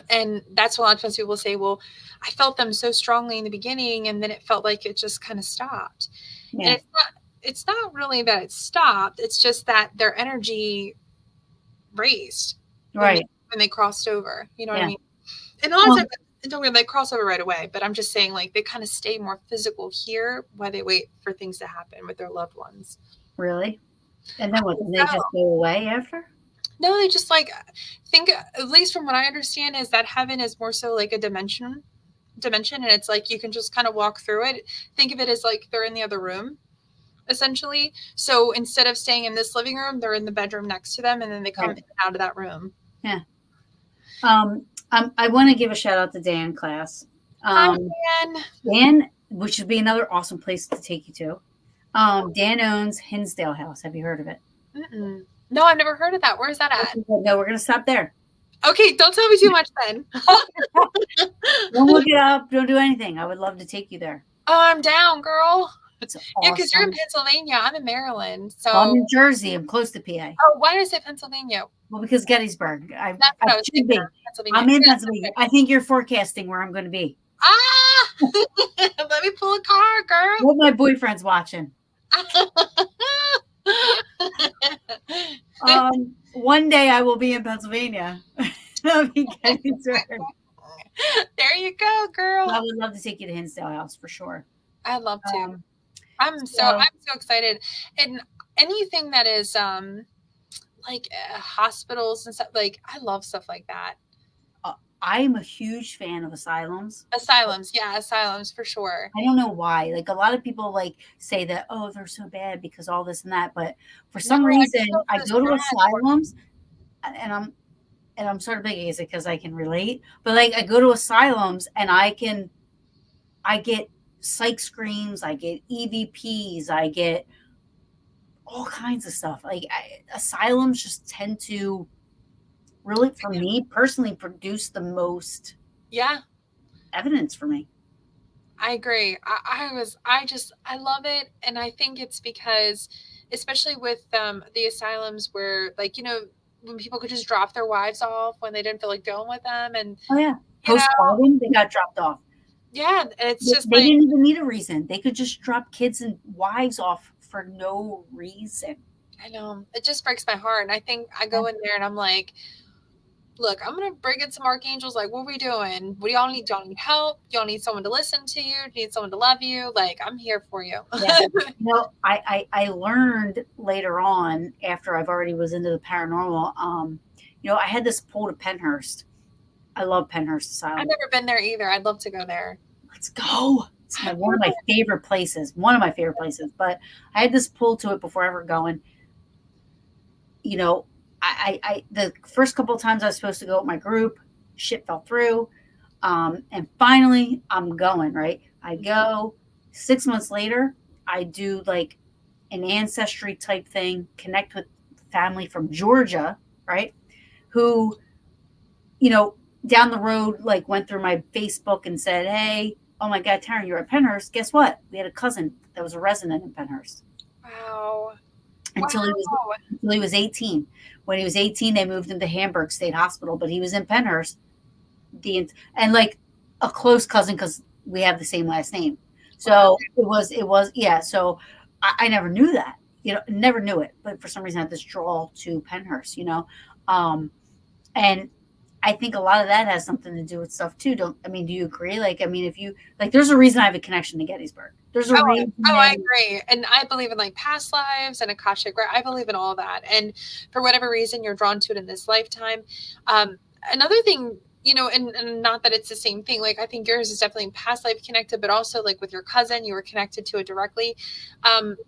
And that's what a lot of times people say, well, I felt them so strongly in the beginning and then it felt like it just kind of stopped. And yeah, it's not really that it stopped, it's just that their energy raised when they right. when they crossed over. You know what I Yeah. mean? And a lot of Um, times don't mean they cross over right away, but I'm just saying like they kind of stay more physical here while they wait for things to happen with their loved ones. really? And then what? Then they just So go away after? no, they just like think at least from what I understand is that heaven is more so like a dimension and it's like you can just kind of walk through it. Think of it as like they're in the other room essentially. So instead of staying in this living room, they're in the bedroom next to them and then they come Right. in and out of that room. Yeah. I want to give a shout out to Dan class. Hi, Um, Dan. Dan, which would be another awesome place to take you to. Dan owns Hinsdale House. Have you heard of it? Mm-mm. No, I've never heard of that. Where is that at? No, we're gonna stop there. Okay, don't tell me too much then. Don't look it up. Don't do anything. I would love to take you there. Oh, I'm down, girl. It's Yeah, because you're in awesome. Pennsylvania. I'm in Maryland. Well, I'm So, in Jersey. I'm close to PA. oh, why did I say Pennsylvania? Well, because Gettysburg. I That's I what I was should thinking be. of, Pennsylvania. I'm in Yeah, Pennsylvania. I think you're forecasting where I'm going to be. ah! Let me pull a car, girl. What my boyfriend's watching. One day I will be in Pennsylvania. I'll be Gettysburg. There you go, girl. I would love to take you to Hinsdale House for sure. I'd love to. Um, I'm so so excited. And anything that is like hospitals and stuff, like I love stuff like that. I am a huge fan of asylums. Asylums, yeah, asylums for sure. I don't know why. Like a lot of people like say that, oh, they're so bad because all this and that. But for No, some I just reason, feel I so go to sad for asylums and I'm sort of big is it because I can relate. But like I go to asylums and I get psych screams, I get EVPs, I get all kinds of stuff. Like asylums just tend to really, for me personally, produce the most yeah, evidence for me. I agree. I love it. And I think it's because, especially with the asylums where, like, when people could just drop their wives off when they didn't feel like dealing with them. And, Oh yeah, you know, postpartum, they got dropped off. yeah, and it's They just they like, didn't even need a reason. They could just drop kids and wives off for no reason. I know, it just breaks my heart. And I think I go in there and I'm like, look, I'm gonna bring in some archangels. Like, what are we doing? What do y'all need? Y'all need help? Y'all need someone to listen to you? Do you need someone to love you? Like, I'm here for you. Yeah. I learned later on after I've already was into the paranormal. I had this pull to Penhurst. I love Penhurst I've Asylum. never been there either. I'd love to go there. Let's go. It's one of my favorite places. One of my favorite places. But I had this pull to it before ever going. You know, I the first couple of times I was supposed to go with my group, shit fell through. And finally I'm going, right? I go 6 months later, I do like an ancestry type thing, connect with family from Georgia, right? Who, you know, down the road, like went through my Facebook and said, hey, oh my God, Taryn, you're at Penhurst. Guess what? We had a cousin that was a resident in Penhurst Wow. until he was Wow. until he was 18. When he was 18, they moved him to Hamburg State Hospital, but he was in Penhurst and like a close cousin because we have the same last name. Wow. So it was yeah. So I never knew that, never knew it, but for some reason I had this draw to Penhurst. Um, and I think a lot of that has something to do with stuff too. Do you agree? Like, I mean, if you like, there's a reason I have a connection to Gettysburg. There's a Oh, reason I that agree. And I believe in like past lives and Akashic, right? I believe in all that. And for whatever reason, you're drawn to it in this lifetime. Another thing, and not that it's the same thing, like I think yours is definitely past life connected, but also like with your cousin, you were connected to it directly.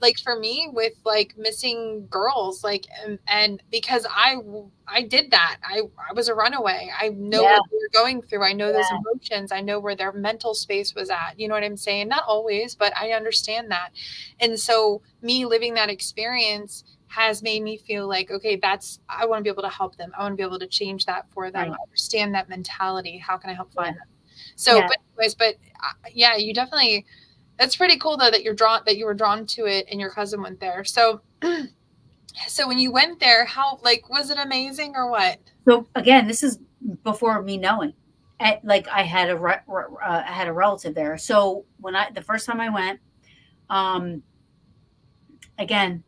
Like for me with like missing girls, like, and because I did that. I was a runaway. I know yeah, what they were going through. I know those yeah, emotions. I know where their mental space was at. You know what I'm saying? Not always, but I understand that. And so me living that experience has made me feel like, okay, I want to be able to help them. I want to be able to change that for them. right, Understand that mentality. How can I help yeah, find them? So, yeah. but anyways, yeah, you definitely, that's pretty cool though, that you were drawn to it and your cousin went there. So, so when you went there, how, like, was it amazing or what? So again, this is before me knowing. Like I had a relative there. So the first time I went, um, again,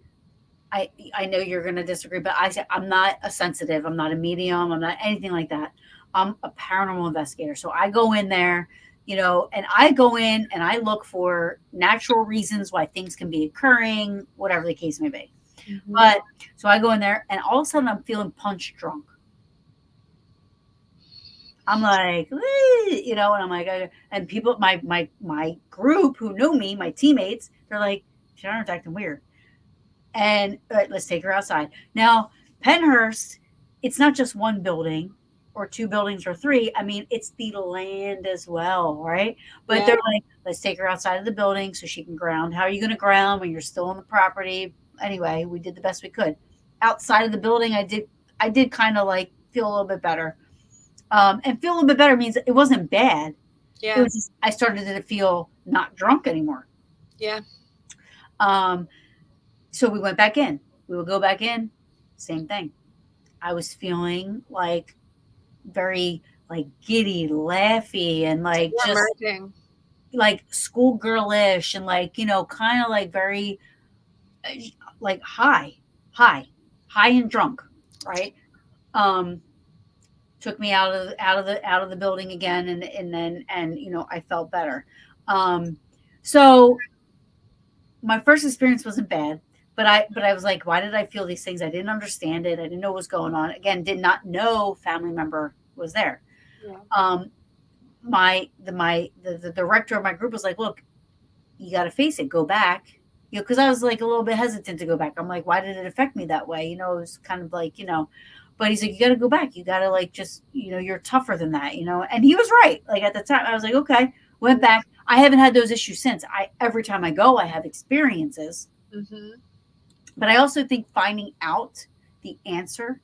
I know you're going to disagree, but I said I'm not a sensitive. I'm not a medium. I'm not anything like that. I'm a paranormal investigator. So I go in there, and I go in and I look for natural reasons why things can be occurring, whatever the case may be. Mm-hmm. But so I go in there and all of a sudden I'm feeling punch drunk. I'm like, and I'm like, and people, my group who knew me, my teammates, they're like, Sharon's acting weird. And let's take her outside. Now, Penhurst, it's not just one building or two buildings or three. I mean, it's the land as well, right? But Yeah. they're like, let's take her outside of the building so she can ground. How are you going to ground when you're still on the property? Anyway, we did the best we could. Outside of the building, I did kind of like feel a little bit better. And feel a little bit better means it wasn't bad. It Yeah. was just I started to feel not drunk anymore. Yeah. Um, so we went back in. We would go back in, same thing. I was feeling like very like giddy, laughy, and like You're just emerging. like schoolgirlish, and like kind of like very uh, like high, high and drunk, right? Um, took me out of the building again, and then I felt better. Um, so my first experience wasn't bad, but I was like, why did I feel these things? I didn't understand it. I didn't know what was going on. Again, did not know family member was there. Yeah. Um, the director of my group was like, look, you got to face it, go back. Because I was like a little bit hesitant to go back. I'm like, why did it affect me that way? It was kind of like, but he's like, you got to go back. You got to like just, you're tougher than that, And he was right. Like at the time, I was like, okay, went back. I haven't had those issues since. Every time I go, I have experiences. Mm-hmm. But I also think finding out the answer,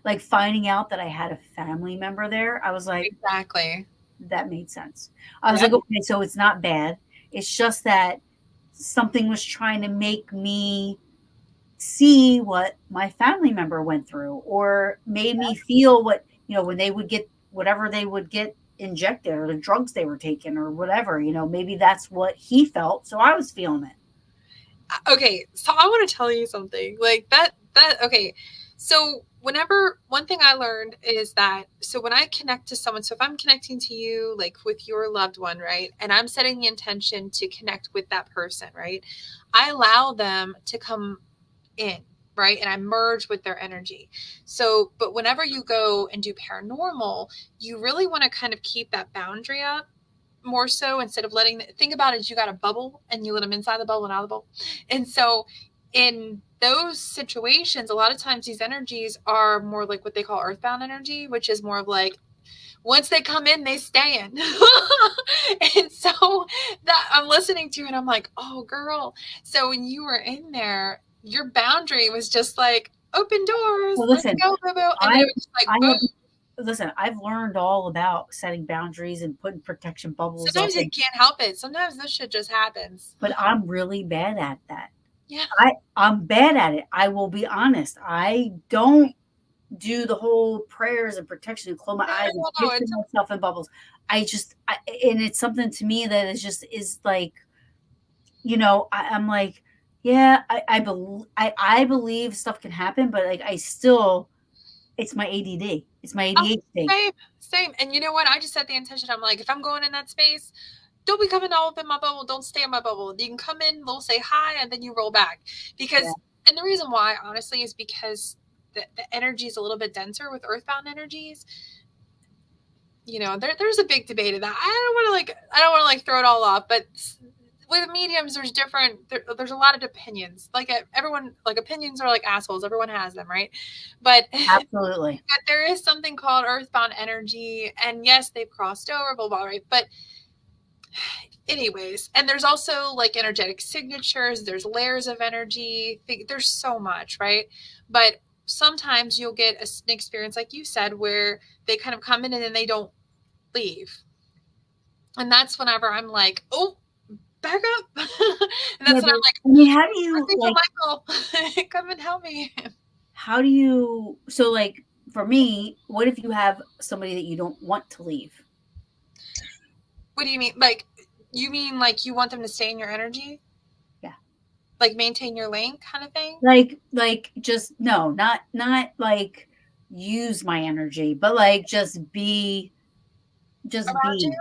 like finding out that I had a family member there, I was like, Exactly. that made sense. I was Yeah. like, okay, so it's not bad. It's just that something was trying to make me see what my family member went through or made me feel what, when they would get whatever they would get injected or the drugs they were taking or whatever, maybe that's what he felt. So I was feeling it. Okay, so I want to tell you something like that. Okay, so whenever one thing I learned is that so when I connect to someone, so if I'm connecting to you like with your loved one, right, and I'm setting the intention to connect with that person, right, I allow them to come in, right, and I merge with their energy. So but whenever you go and do paranormal, you really want to kind of keep that boundary up more so instead of letting think about it as you got a bubble and you let them inside the bubble and out of the bubble. And so in those situations, a lot of times these energies are more like what they call earthbound energy, which is more of like once they come in, they stay in. And so that I'm listening to and I'm like, oh girl. So when you were in there, your boundary was just like open doors, Well, let's listen, go, boo boo. And then I, it was just I like boom. have, listen, I've learned all about setting boundaries and putting protection bubbles up, Sometimes you can't help it. Sometimes this shit just happens. but I'm really bad at that. Yeah. I'm bad at it. I will be honest. I don't do the whole prayers and protection and close my eyes and No, picture it's myself in bubbles. And it's something to me that is like, I'm like, yeah, I believe stuff can happen, but like, it's my ADD. It's my oh, ADHD. same, same. And you know what? I just set the intention. I'm like, if I'm going in that space, don't be coming all up in my bubble. Don't stay in my bubble. You can come in, they'll say hi, and then you roll back. Yeah. Because, and the reason why, honestly, is because the energy is a little bit denser with earthbound energies. There's a big debate of that. I don't want to like throw it all off, but with mediums, there's a lot of opinions. Like everyone, like opinions are like assholes. Everyone has them, right? But Absolutely. but there is something called earthbound energy, and yes, they've crossed over, blah blah, right? But anyways, and there's also like energetic signatures. There's layers of energy. There's so much, right? But sometimes you'll get an experience, like you said, where they kind of come in and then they don't leave, and that's whenever I'm like, oh, back up. And Yeah, that's when but I'm like, I mean, how do you Archangel like? Michael, come and help me. How do you? So, like, for me, what if you have somebody that you don't want to leave? What do you mean? Like, you mean like you want them to stay in your energy? Yeah. Like maintain your link kind of thing? Like, just no, not like use my energy, but like just Around you? be.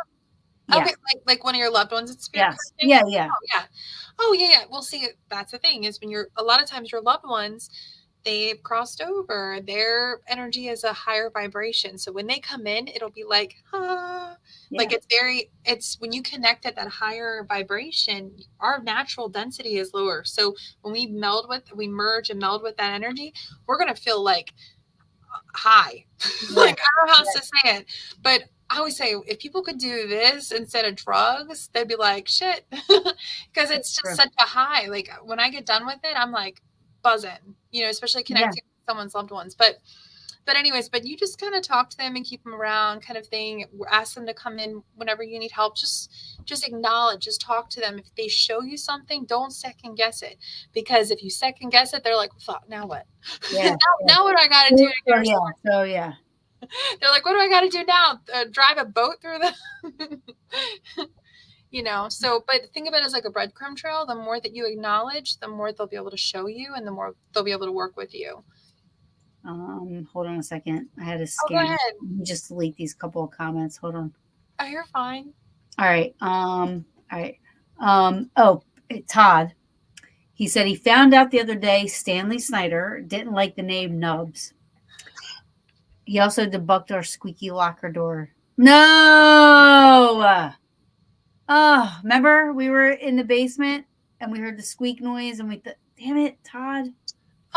Yeah. Okay, like one of your loved ones in spirit kind Yes. of thing? Yeah. Yeah. Oh yeah. Oh yeah, yeah. Well, see, that's the thing is when you're a lot of times your loved ones, they've crossed over. Their energy is a higher vibration. So when they come in, it'll be like, ah, Yeah. like it's when you connect at that higher vibration, our natural density is lower. So when we merge and meld with that energy, we're gonna feel like high. Yeah. Like I don't know how else Yeah. to say it, but I always say if people could do this instead of drugs, they'd be like shit, because it's just True. such a high. Like when I get done with it, I'm like buzzing, especially Yeah. connecting with someone's loved ones. But anyways, but you just kind of talk to them and keep them around, kind of thing. Ask them to come in whenever you need help. Just acknowledge, just talk to them. If they show you something, don't second guess it, because if you second guess it, they're like, "Fuck, now what? Yeah. now what do I got to do to get So her?" yeah. So yeah. They're like, what do I got to do now? Drive a boat through the, So, but think of it as like a breadcrumb trail. The more that you acknowledge, the more they'll be able to show you, and the more they'll be able to work with you. Hold on a second. I had to Oh, go scan. ahead. Let me just delete these couple of comments. Hold on. Oh, you're fine. All right. All right. Oh, Todd. He said he found out the other day Stanley Snyder didn't like the name Nubs. He also debunked our squeaky locker door. No! Oh, remember we were in the basement and we heard the squeak noise and we thought, damn it, Todd.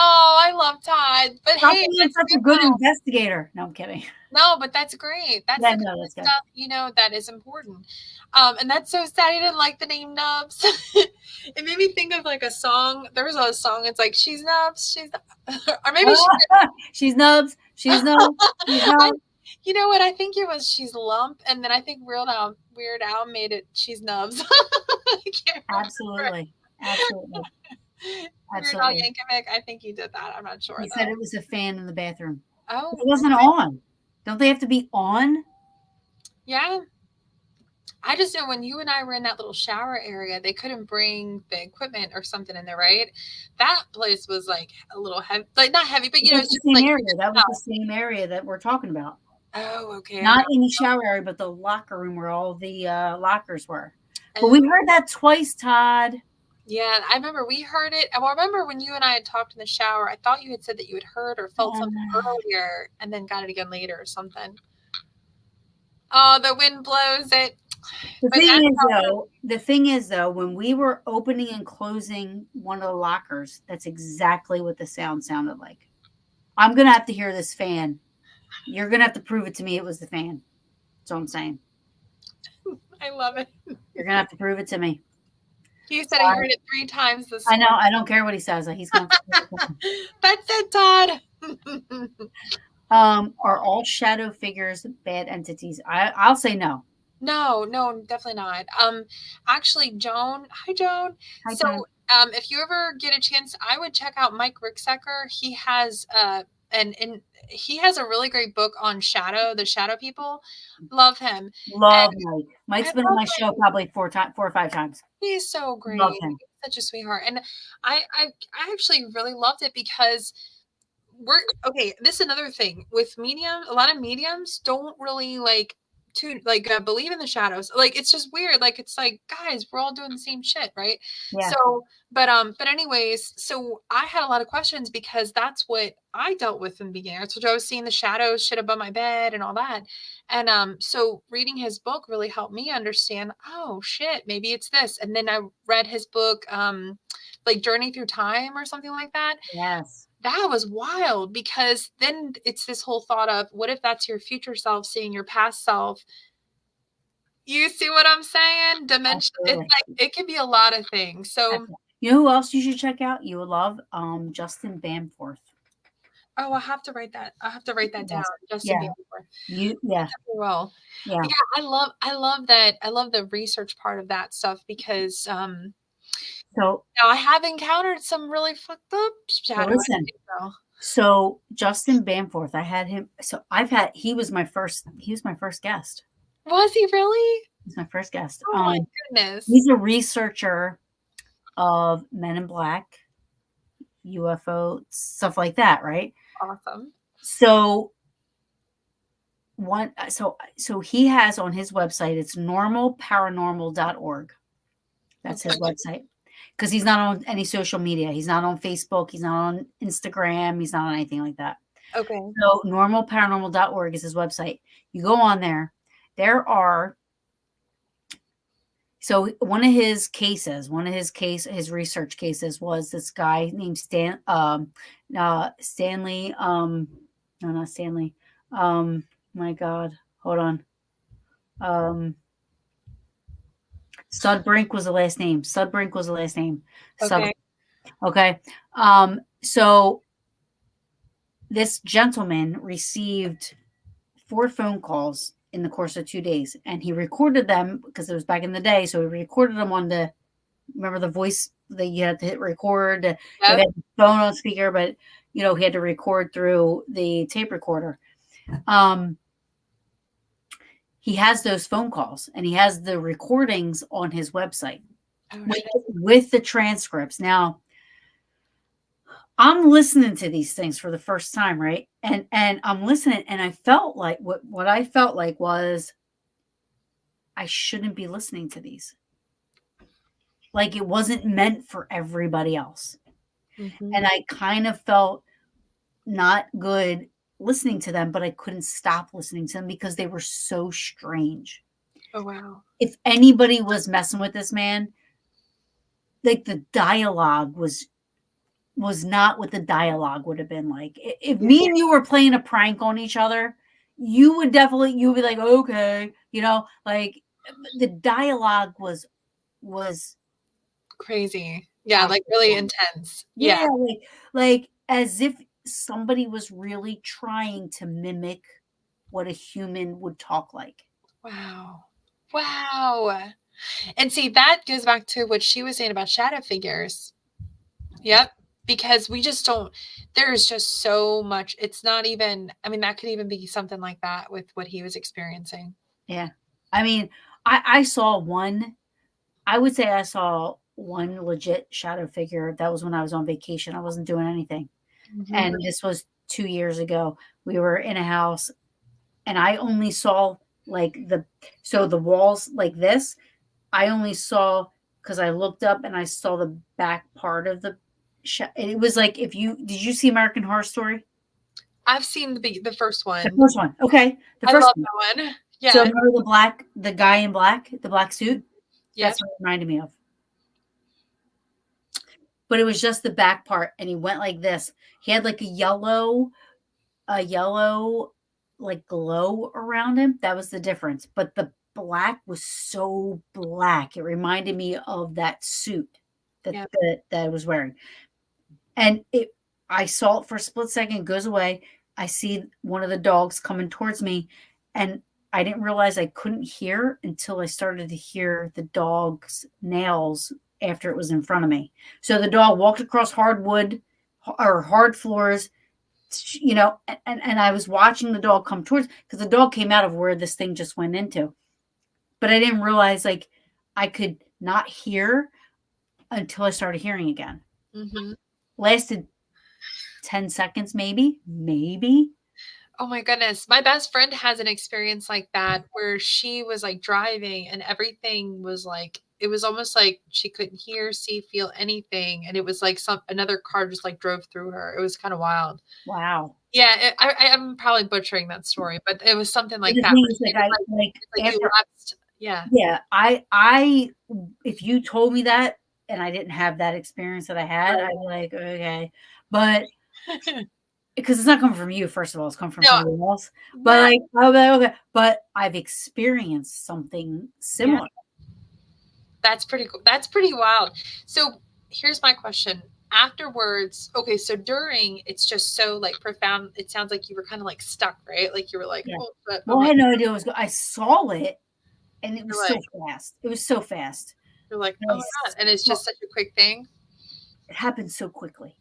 Oh, I love Todd. But Stop hey, being that's such a good good though. investigator. No, I'm kidding. No, but that's great. That's Yeah, the kind no, of that's good. stuff, that is important. And that's so sad he didn't like the name Nubs. It made me think of like a song. There was a song, it's like, she's Nubs, she's or maybe she She's nubs. She's nubs. She's I, nubs. you know what? I think it was she's Lump, and then I think Weird Al made it she's Nubs. I can't remember. Absolutely. Absolutely. Weird Al Absolutely. Yankovic, I think he did that. I'm not sure He said though. it was a fan in the bathroom. It Oh, wasn't okay. on. Don't they have to be on? Yeah. I just know when you and I were in that little shower area, they couldn't bring the equipment or something in there, right? That place was like a little heavy, like not heavy, but It was it's the just same like, area. That was the same area that we're talking about. oh, okay, I Not got. in the shower area, but the locker room where all the lockers were. But Oh, we heard that twice, Todd. yeah, I remember we heard it. I remember when you and I had talked in the shower. I thought you had said that you had heard or felt something earlier, and then got it again later or something. Oh, the wind blows it. The But thing that's is, though, when we were opening and closing one of the lockers, that's exactly what the sound sounded like. I'm gonna have to hear this fan. You're gonna have to prove it to me it was the fan. That's what I'm saying. I love it. You're gonna have to prove it to me. He said he Sorry. heard it 3 times this I know. morning. I don't care what he says. He's gonna have to prove it to me. That's it, Todd. Are all shadow figures bad entities? I'll say no. No, no, definitely not. Actually, Joan, hi Joan. Hi, So, John. if you ever get a chance, I would check out Mike Ricksecker. He has and he has a really great book on the shadow people. Love him. Love And Mike. I Mike's been on love my show probably 4 or 5 times. he's so Love great. him. Such a sweetheart. And I actually really loved it because we're okay. This is another thing with medium. A lot of mediums don't really believe in the shadows. Like it's just weird. Like it's like guys, we're all doing the same shit, right? Yeah. So, but anyways, so I had a lot of questions because that's what I dealt with in the beginning. I told you I was seeing the shadows shit above my bed and all that, and so reading his book really helped me understand. Oh shit, maybe it's this. And then I read his book, like Journey Through Time or something like that. Yes. That was wild because then it's this whole thought of what if that's your future self seeing your past self. You see what I'm saying? Dimension. It's Absolutely. like it can be a lot of things. So, Absolutely. You know who else you should check out? You would love Justin Bamforth. oh, I have to write that down. Yes. Justin Yeah. Bieber. Yeah. Well, Yeah. yeah, I love that. I love the research part of that stuff because So now I have encountered some really fucked up so shadow listen. entities, though. So Justin Bamforth, I had him. So he was my first guest. Was he really? He's my first guest. Oh my goodness. He's a researcher of Men in Black, UFO, stuff like that, right? Awesome. So he has on his website, it's normalparanormal.org. That's his website. Because he's not on any social media. He's not on Facebook. He's not on Instagram. He's not on anything like that. Okay. So normalparanormal.org is his website. You go on there. So one of his research cases was this guy named Stanley. No, not Stanley. My God, hold on. Sudbrink was the last name. Okay. Okay. So this gentleman received 4 phone calls in the course of 2 days, and he recorded them because it was back in the day. So he recorded them on remember the voice that you had to hit record. You had the phone on speaker, but he had to record through the tape recorder. He has those phone calls and he has the recordings on his website with the transcripts. Now, I'm listening to these things for the first time, right? And I'm listening, and I felt like what I felt like was I shouldn't be listening to these. Like it wasn't meant for everybody else. Mm-hmm. And I kind of felt not good listening to them, but I couldn't stop listening to them because they were so strange. Oh wow. If anybody was messing with this man, like the dialogue was not what the dialogue would have been like. If Yeah. me and you were playing a prank on each other, you would be like, okay, like the dialogue was Crazy. Yeah, out like of really line. intense. Yeah. Yeah, like as if somebody was really trying to mimic what a human would talk like. Wow. Wow. And see, that goes back to what she was saying about shadow figures. Yep. Because we just don't, there's just so much. It's not even, I mean, that could even be something like that with what he was experiencing. Yeah. I mean, I saw one, I would say I saw one legit shadow figure. That was when I was on vacation. I wasn't doing anything. Mhm. And this was 2 years ago. We were in a house and I only saw like the walls like this. I only saw because I looked up and I saw the back part of it was like if you did you see American Horror Story? I've seen the first The one. first one. Okay. The I first love one. that one. So Yeah. remember the guy in black, the black suit? Yep. That's what it reminded me of. But it was just the back part and he went like this. He had like a yellow like glow around him. That was the difference. But the black was so black. It reminded me of that suit that Yep. that I was wearing. And I saw it for a split second, it goes away. I see one of the dogs coming towards me and I didn't realize I couldn't hear until I started to hear the dog's nails after it was in front of me. So the dog walked across hardwood or hard floors, and I was watching the dog come towards because the dog came out of where this thing just went into. But I didn't realize like I could not hear until I started hearing again. Hmm. Lasted 10 seconds, maybe. Oh my goodness. My best friend has an experience like that where she was like driving and everything was like, it was almost like she couldn't hear, see, feel anything. And it was like another car just like drove through her. It was kind of wild. Wow. Yeah. I'm probably butchering that story, but it was something But like the that thing where is, she like, was like, it's like you after, left. Yeah. yeah, I, if you told me that and I didn't have that experience that I had, I'd be like, okay. But Right. because it's not coming from you, first of all, it's coming from No. somebody else. But Right. like, I'll be like, okay. But I've experienced something Yeah. similar. That's pretty cool. That's pretty wild. So here's my question. Afterwards, okay, so during, it's just so like profound. It sounds like you were kind of like stuck, right? Like you were like, Yeah. oh, but oh Well, I my, had no idea what was I saw it and it you're was so like, fast. It was so fast. oh And my God. And it's just such a quick thing. it happened so quickly.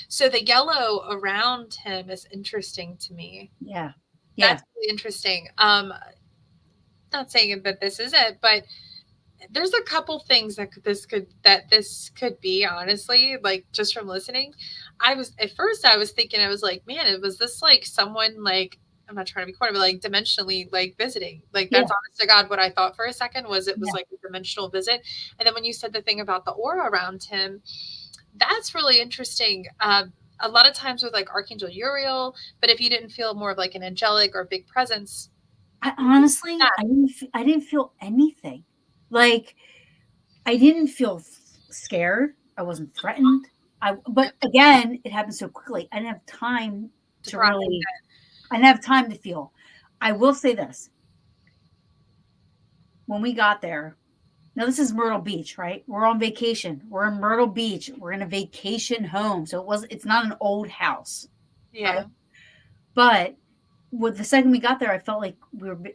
So the yellow around him is interesting to me. Yeah. Yeah. That's really interesting. Not saying that this is it, but there's a couple things that this could be, honestly, like just from listening. I was thinking, I was like, man, it was this like someone like, I'm not trying to be corny, but like dimensionally like visiting. Like Yeah. that's honest to God what I thought for a second was it was Yeah. like a dimensional visit. And then when you said the thing about the aura around him, that's really interesting. A lot of times with like Archangel Uriel, but if you didn't feel more of like an angelic or big presence, I honestly, I didn't feel anything. Like I didn't feel scared. I wasn't threatened. But again, it happened so quickly. I didn't have time to to process really. it. I didn't have time to feel. I will say this: when we got there, now this is Myrtle Beach, right? We're on vacation. We're in Myrtle Beach. We're in a vacation home, so it's not an old house, right? Yeah. But with the second we got there, I felt like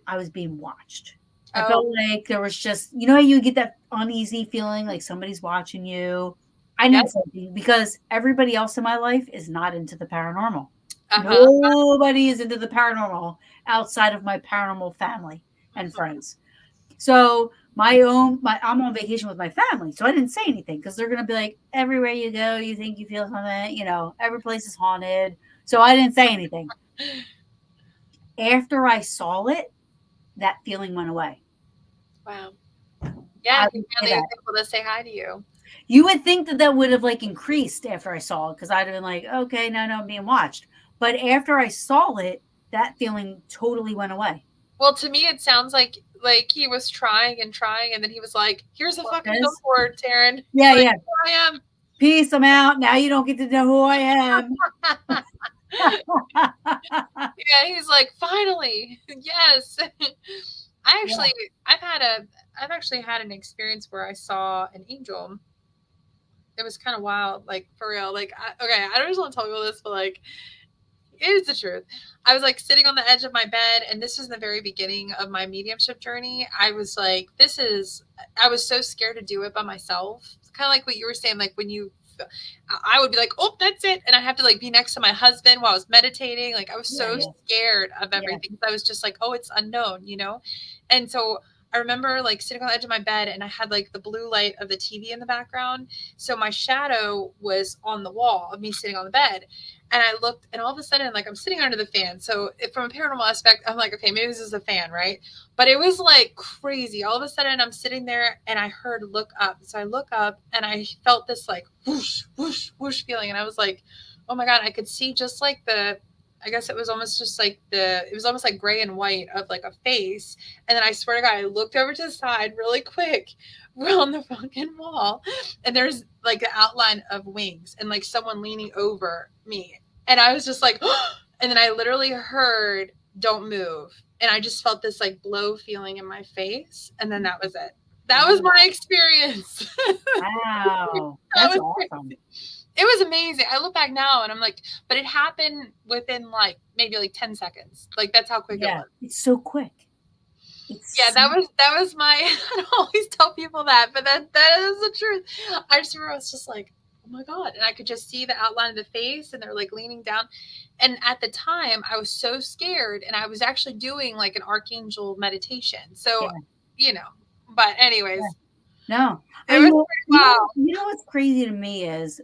I was being watched. I Oh, felt like there was just, how you get that uneasy feeling like somebody's watching you. I yep. didn't say because everybody else in my life is not into the paranormal. Uh-huh. Nobody is into the paranormal outside of my paranormal family and friends. So I'm on vacation with my family, so I didn't say anything because they're gonna be like, everywhere you go, you think you feel something, every place is haunted. So I didn't say anything. After I saw it, that feeling went away. Wow. Yeah, I he would say finally was that. able to say hi to you. You would think that would have like increased after I saw it because I'd have been like, okay, no, I'm being watched. But after I saw it, that feeling totally went away. Well, to me, it sounds like he was trying and trying, and then he was like, "Here's a fucking billboard, Taryn." He's Yeah, like, yeah. "Here I am." Peace, I'm out. Now you don't get to know who I am. Yeah, he's like, "Finally, yes." I Yeah. actually, I've had a, I've actually had an experience where I saw an angel. It was kind of wild, like for real. Like, okay, I don't just want to tell people this, but like, it is the truth. I was like sitting on the edge of my bed, and this was in the very beginning of my mediumship journey. I was like, this is, I was so scared to do it by myself. It's kind of like what you were saying, like when you, I would be like, oh, that's it. And I have to like be next to my husband while I was meditating. Like I was Yeah, so yeah, scared of yeah. everything. I was just like, oh, it's unknown, you know? And so I remember like sitting on the edge of my bed, and I had like the blue light of the TV in the background. So my shadow was on the wall of me sitting on the bed. And I looked, and all of a sudden, like I'm sitting under the fan. So from a paranormal aspect, I'm like, okay, maybe this is a fan, right? But it was like crazy. All of a sudden, I'm sitting there, and I heard "look up." So I look up, and I felt this like whoosh, whoosh, whoosh feeling, and I was like, oh my god, I could see just like the. I guess it was almost just like it was almost like gray and white of like a face. And then I swear to God, I looked over to the side really quick. We're on the fucking wall, and there's like the outline of wings and like someone leaning over me. And I was just like, and then I literally heard, "Don't move." And I just felt this like blow feeling in my face. And then that was it. That was my experience. Wow. That That's was awesome. crazy. It was amazing. I look back now and I'm like, but it happened within like maybe like 10 seconds. Like that's how quick it Yeah. was. It's so quick. Yeah, It's that was my I don't always tell people that, but that is the truth. I just remember I was just like, oh my God. And I could just see the outline of the face, and they're like leaning down. And at the time I was so scared, and I was actually doing like an archangel meditation. So, yeah. you know, but anyways, Yeah. No. it was pretty wild. You know what's crazy to me is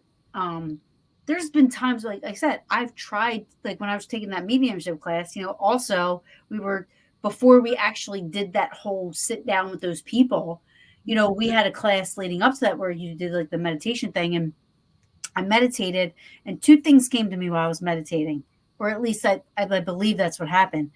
there's been times like I said, I've tried like when I was taking that mediumship class, also we were before we actually did that whole sit down with those people, we had a class leading up to that where you did like the meditation thing and I meditated and two things came to me while I was meditating, or at least I believe that's what happened.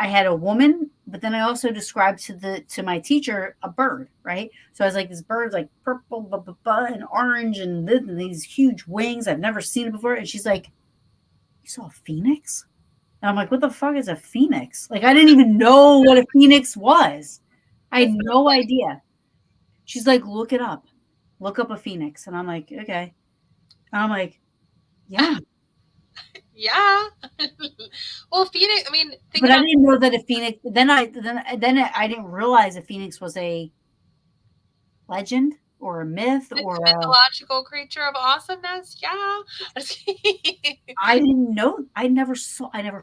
I had a woman, but then I also described to my teacher a bird, right? So I was like, this bird's like purple, blah, blah, blah, and orange, and these huge wings. I've never seen it before. And she's like, you saw a phoenix? And I'm like, what the fuck is a phoenix? Like, I didn't even know what a phoenix was. I had no idea. She's like, look it up. Look up a phoenix. And I'm like, okay. And I'm like, yeah. Yeah. Well, Phoenix, I mean, think But I about didn't know that a phoenix. Then I didn't realize a phoenix was a legend or a myth the or mythological creature of awesomeness. Yeah. I didn't know. I never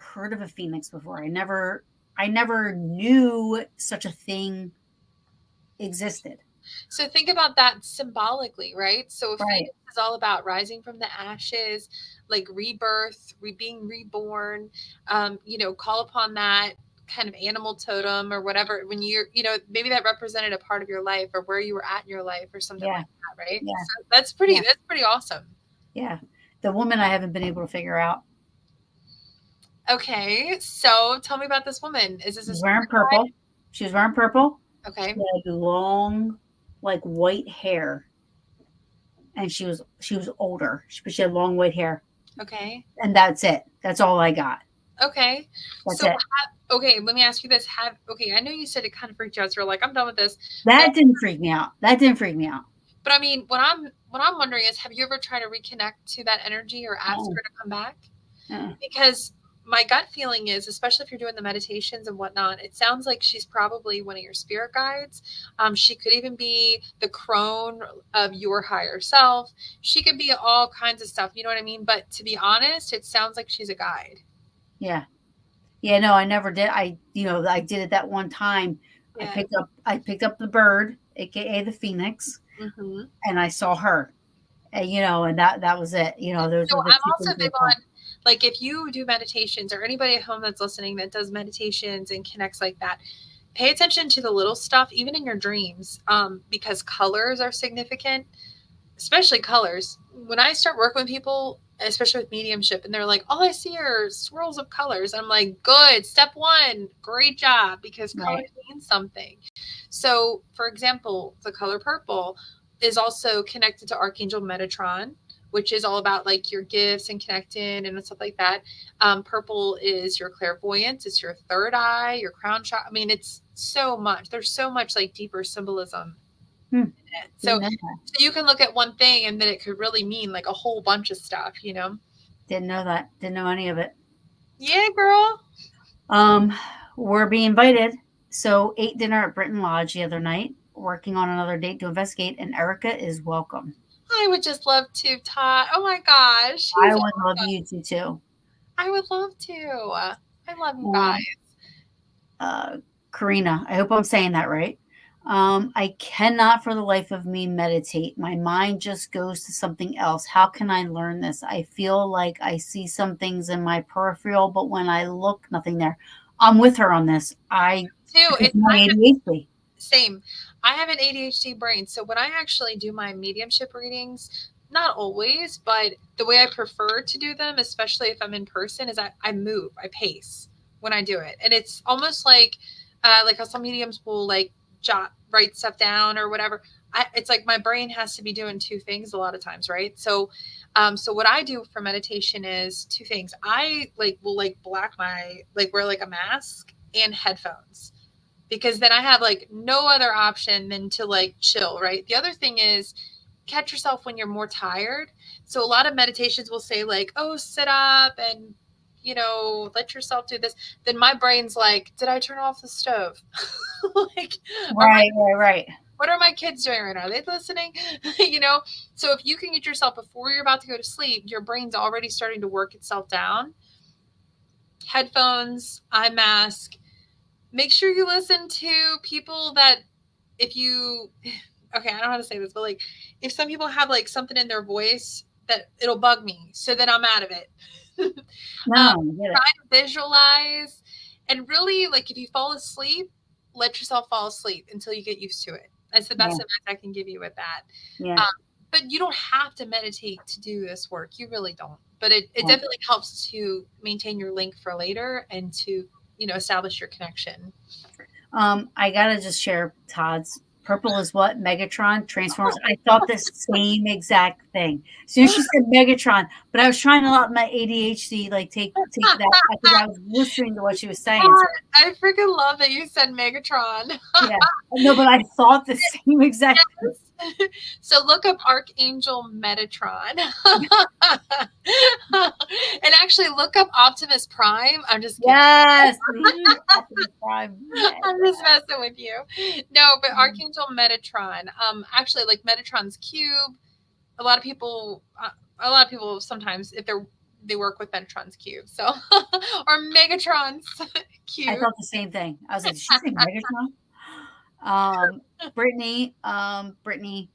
heard of a phoenix before. I never knew such a thing existed. So think about that symbolically, right? So Right. Phoenix is all about rising from the ashes, like rebirth, being reborn. Call upon that kind of animal totem or whatever when maybe that represented a part of your life or where you were at in your life or something Yeah. like that, right? Yeah. So that's pretty. Yeah. That's pretty awesome. Yeah. The woman I haven't been able to figure out. Okay, so tell me about this woman. Is this a She's spirit wearing purple. She was wearing purple. guide? Okay. She had long, like white hair, and she was older, but she had long white hair, Okay. and that's it. That's all I got. Okay. That's So, it. okay, let me ask you this. Okay, I know you said it kind of freaked you out. So you're like, I'm done with this. That didn't freak me out. That didn't freak me out. But I mean, what I'm wondering is, have you ever tried to reconnect to that energy or ask Oh, her to come back? uh, Because my gut feeling is, especially if you're doing the meditations and whatnot, it sounds like she's probably one of your spirit guides. She could even be the crone of your higher self. She could be all kinds of stuff. You know what I mean? But to be honest, it sounds like she's a guide. yeah. Yeah, no, I never did. I did it that one time. I Yeah. picked up the bird, aka the phoenix, Mm-hmm. and I saw her. And that was it. Those So were the I'm two also things I big saw. on, like, if you do meditations or anybody at home that's listening that does meditations and connects like that, pay attention to the little stuff, even in your dreams, because colors are significant, especially colors. When I start working with people, especially with mediumship, and they're like, all I see are swirls of colors. I'm like, good, step one, great job, because colors Right. mean something. So, for example, the color purple is also connected to Archangel Metatron, which is all about like your gifts and connecting and stuff like that. Purple is your clairvoyance, it's your third eye, your crown chakra. I mean, it's so much. There's so much like deeper symbolism Hmm. in it. So, Didn't know that. so you can look at one thing and then it could really mean like a whole bunch of stuff, you know? Didn't know that. Didn't know any of it. Yeah, girl. Um, we're being invited. So ate dinner at Britton Lodge the other night, working on another date to investigate, and Erica is welcome. I would just love to, Todd. Oh my gosh, I she's. would love you to too. I would love to. I love you guys. Um, Karina, I hope I'm saying that right. I cannot for the life of me meditate. My mind just goes to something else. How can I learn this? I feel like I see some things in my peripheral, but when I look, nothing there. I'm with her on this. Too. Because my ADHD. Same. I have an ADHD brain, so when I actually do my mediumship readings, not always, but the way I prefer to do them, especially if I'm in person, is I move, I pace when I do it, and it's almost like how some mediums will like jot write stuff down or whatever. It's like my brain has to be doing two things a lot of times, right? So what I do for meditation is two things. I like will like black my like wear like a mask and headphones, because then I have like no other option than to like chill, right? The other thing is catch yourself when you're more tired. So a lot of meditations will say like, "Oh, sit up and let yourself do this." Then my brain's like, "Did I turn off the stove?" Like, are my Right, right, right. what are my kids doing right now? Are they listening? you know? So if you can get yourself before you're about to go to sleep, your brain's already starting to work itself down. Headphones, eye mask. Make sure you listen to people that if you okay, I don't know how to say this, but like if some people have like something in their voice that it'll bug me, so then I'm out of it. No, I get it. Try to visualize, and really like if you fall asleep, let yourself fall asleep until you get used to it. That's the Yeah, best advice I can give you with that. yeah, Um, but you don't have to meditate to do this work. You really don't. But it yeah. definitely helps to maintain your link for later and to establish your connection. I gotta just share Todd's purple is what? Megatron Transformers. I thought the same exact thing. As soon as she said Megatron, but I was trying to let my ADHD like take that because I was listening to what she was saying. So I freaking love that you said Megatron. yeah. No, but I thought the same exact thing. So look up Archangel Metatron. And actually look up Optimus Prime. I'm just kidding. Yes. Optimus Prime. Yeah. I'm just messing with you. No, but Mhm. Archangel Metatron. Actually, like Metatron's cube. A lot of people, sometimes if they work with Metatron's cube, so or Megatron's I cube. thought the same thing. I was like, did she say Megatron? Brittany, Brittany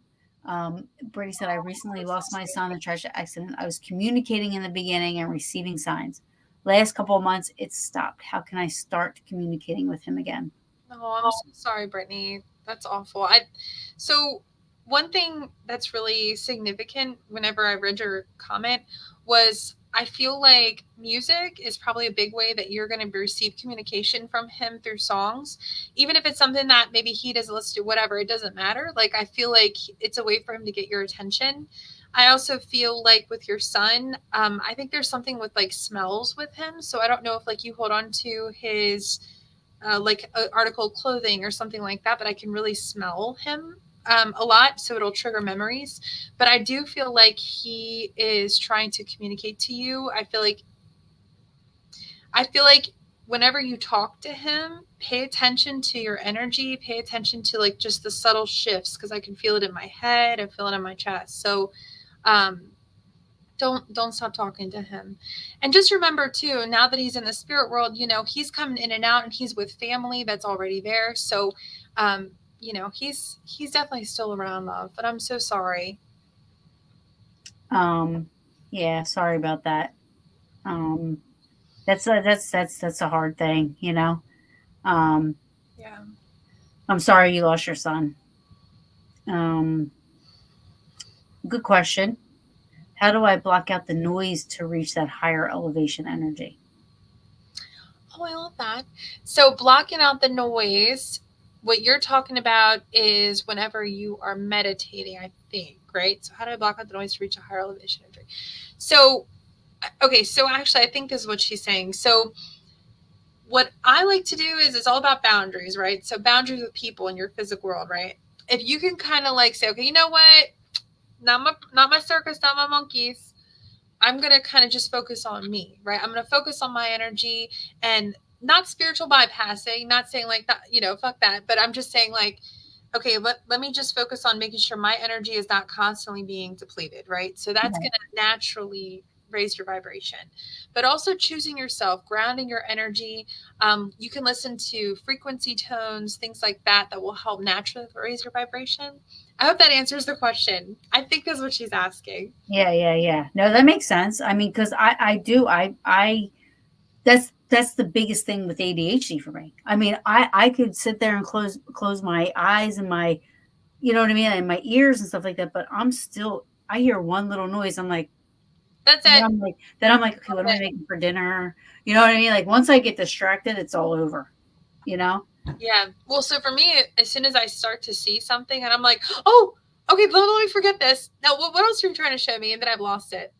said, I recently lost my son in a tragic accident. I was communicating in the beginning and receiving signs. Last couple of months, it's stopped. How can I start communicating with him again? Oh, I'm so sorry, Brittany. That's awful. So one thing that's really significant whenever I read your comment was I feel like music is probably a big way that you're going to receive communication from him through songs, even if it's something that maybe he doesn't listen to, whatever, it doesn't matter. Like, I feel like it's a way for him to get your attention. I also feel like with your son, I think there's something with like smells with him. So I don't know if like you hold on to his like an article of clothing or something like that, but I can really smell him a lot, so it'll trigger memories. But I do feel like he is trying to communicate to you. I feel like whenever you talk to him, pay attention to your energy, pay attention to like just the subtle shifts, because I can feel it in my head, I feel it in my chest. So um, don't stop talking to him. And just remember too, now that he's in the spirit world, he's coming in and out and he's with family that's already there. So he's definitely still around, love, but I'm so sorry. Um, yeah, sorry about that. Um, that's a hard thing, you know. Um, Yeah. I'm sorry you lost your son. Um, good question. How do I block out the noise to reach that higher elevation energy? Oh, I love that. So blocking out the noise, what you're talking about is whenever you are meditating, I think, right? So how do I block out the noise to reach a higher elevation energy? So okay, so actually I think this is what she's saying. So what I like to do is it's all about boundaries, right? So boundaries with people in your physical world, right? If you can kind of like say, okay, you know what? Not my circus, not my monkeys. I'm going to kind of just focus on me, right? I'm going to focus on my energy and not spiritual bypassing, not saying like that, fuck that, but I'm just saying like, okay, let me just focus on making sure my energy is not constantly being depleted, right? So that's Right. going to naturally raise your vibration. But also choosing yourself, grounding your energy. You can listen to frequency tones, things like that, that will help naturally raise your vibration. I hope that answers the question. I think that's what she's asking. Yeah, yeah, yeah. No, that makes sense. I mean, because I do, that's the biggest thing with ADHD for me. I mean, I could sit there and close my eyes and my, you know what I mean, and my ears and stuff like that, but I'm still, I hear one little noise. That's it. Then I'm like, okay, what am I making for dinner? You know what I mean? Like once I get distracted, it's all over. You know? Yeah. Well, so for me, as soon as I start to see something and I'm like, oh, okay, let me forget this. Now, what else are you trying to show me? And then I've lost it.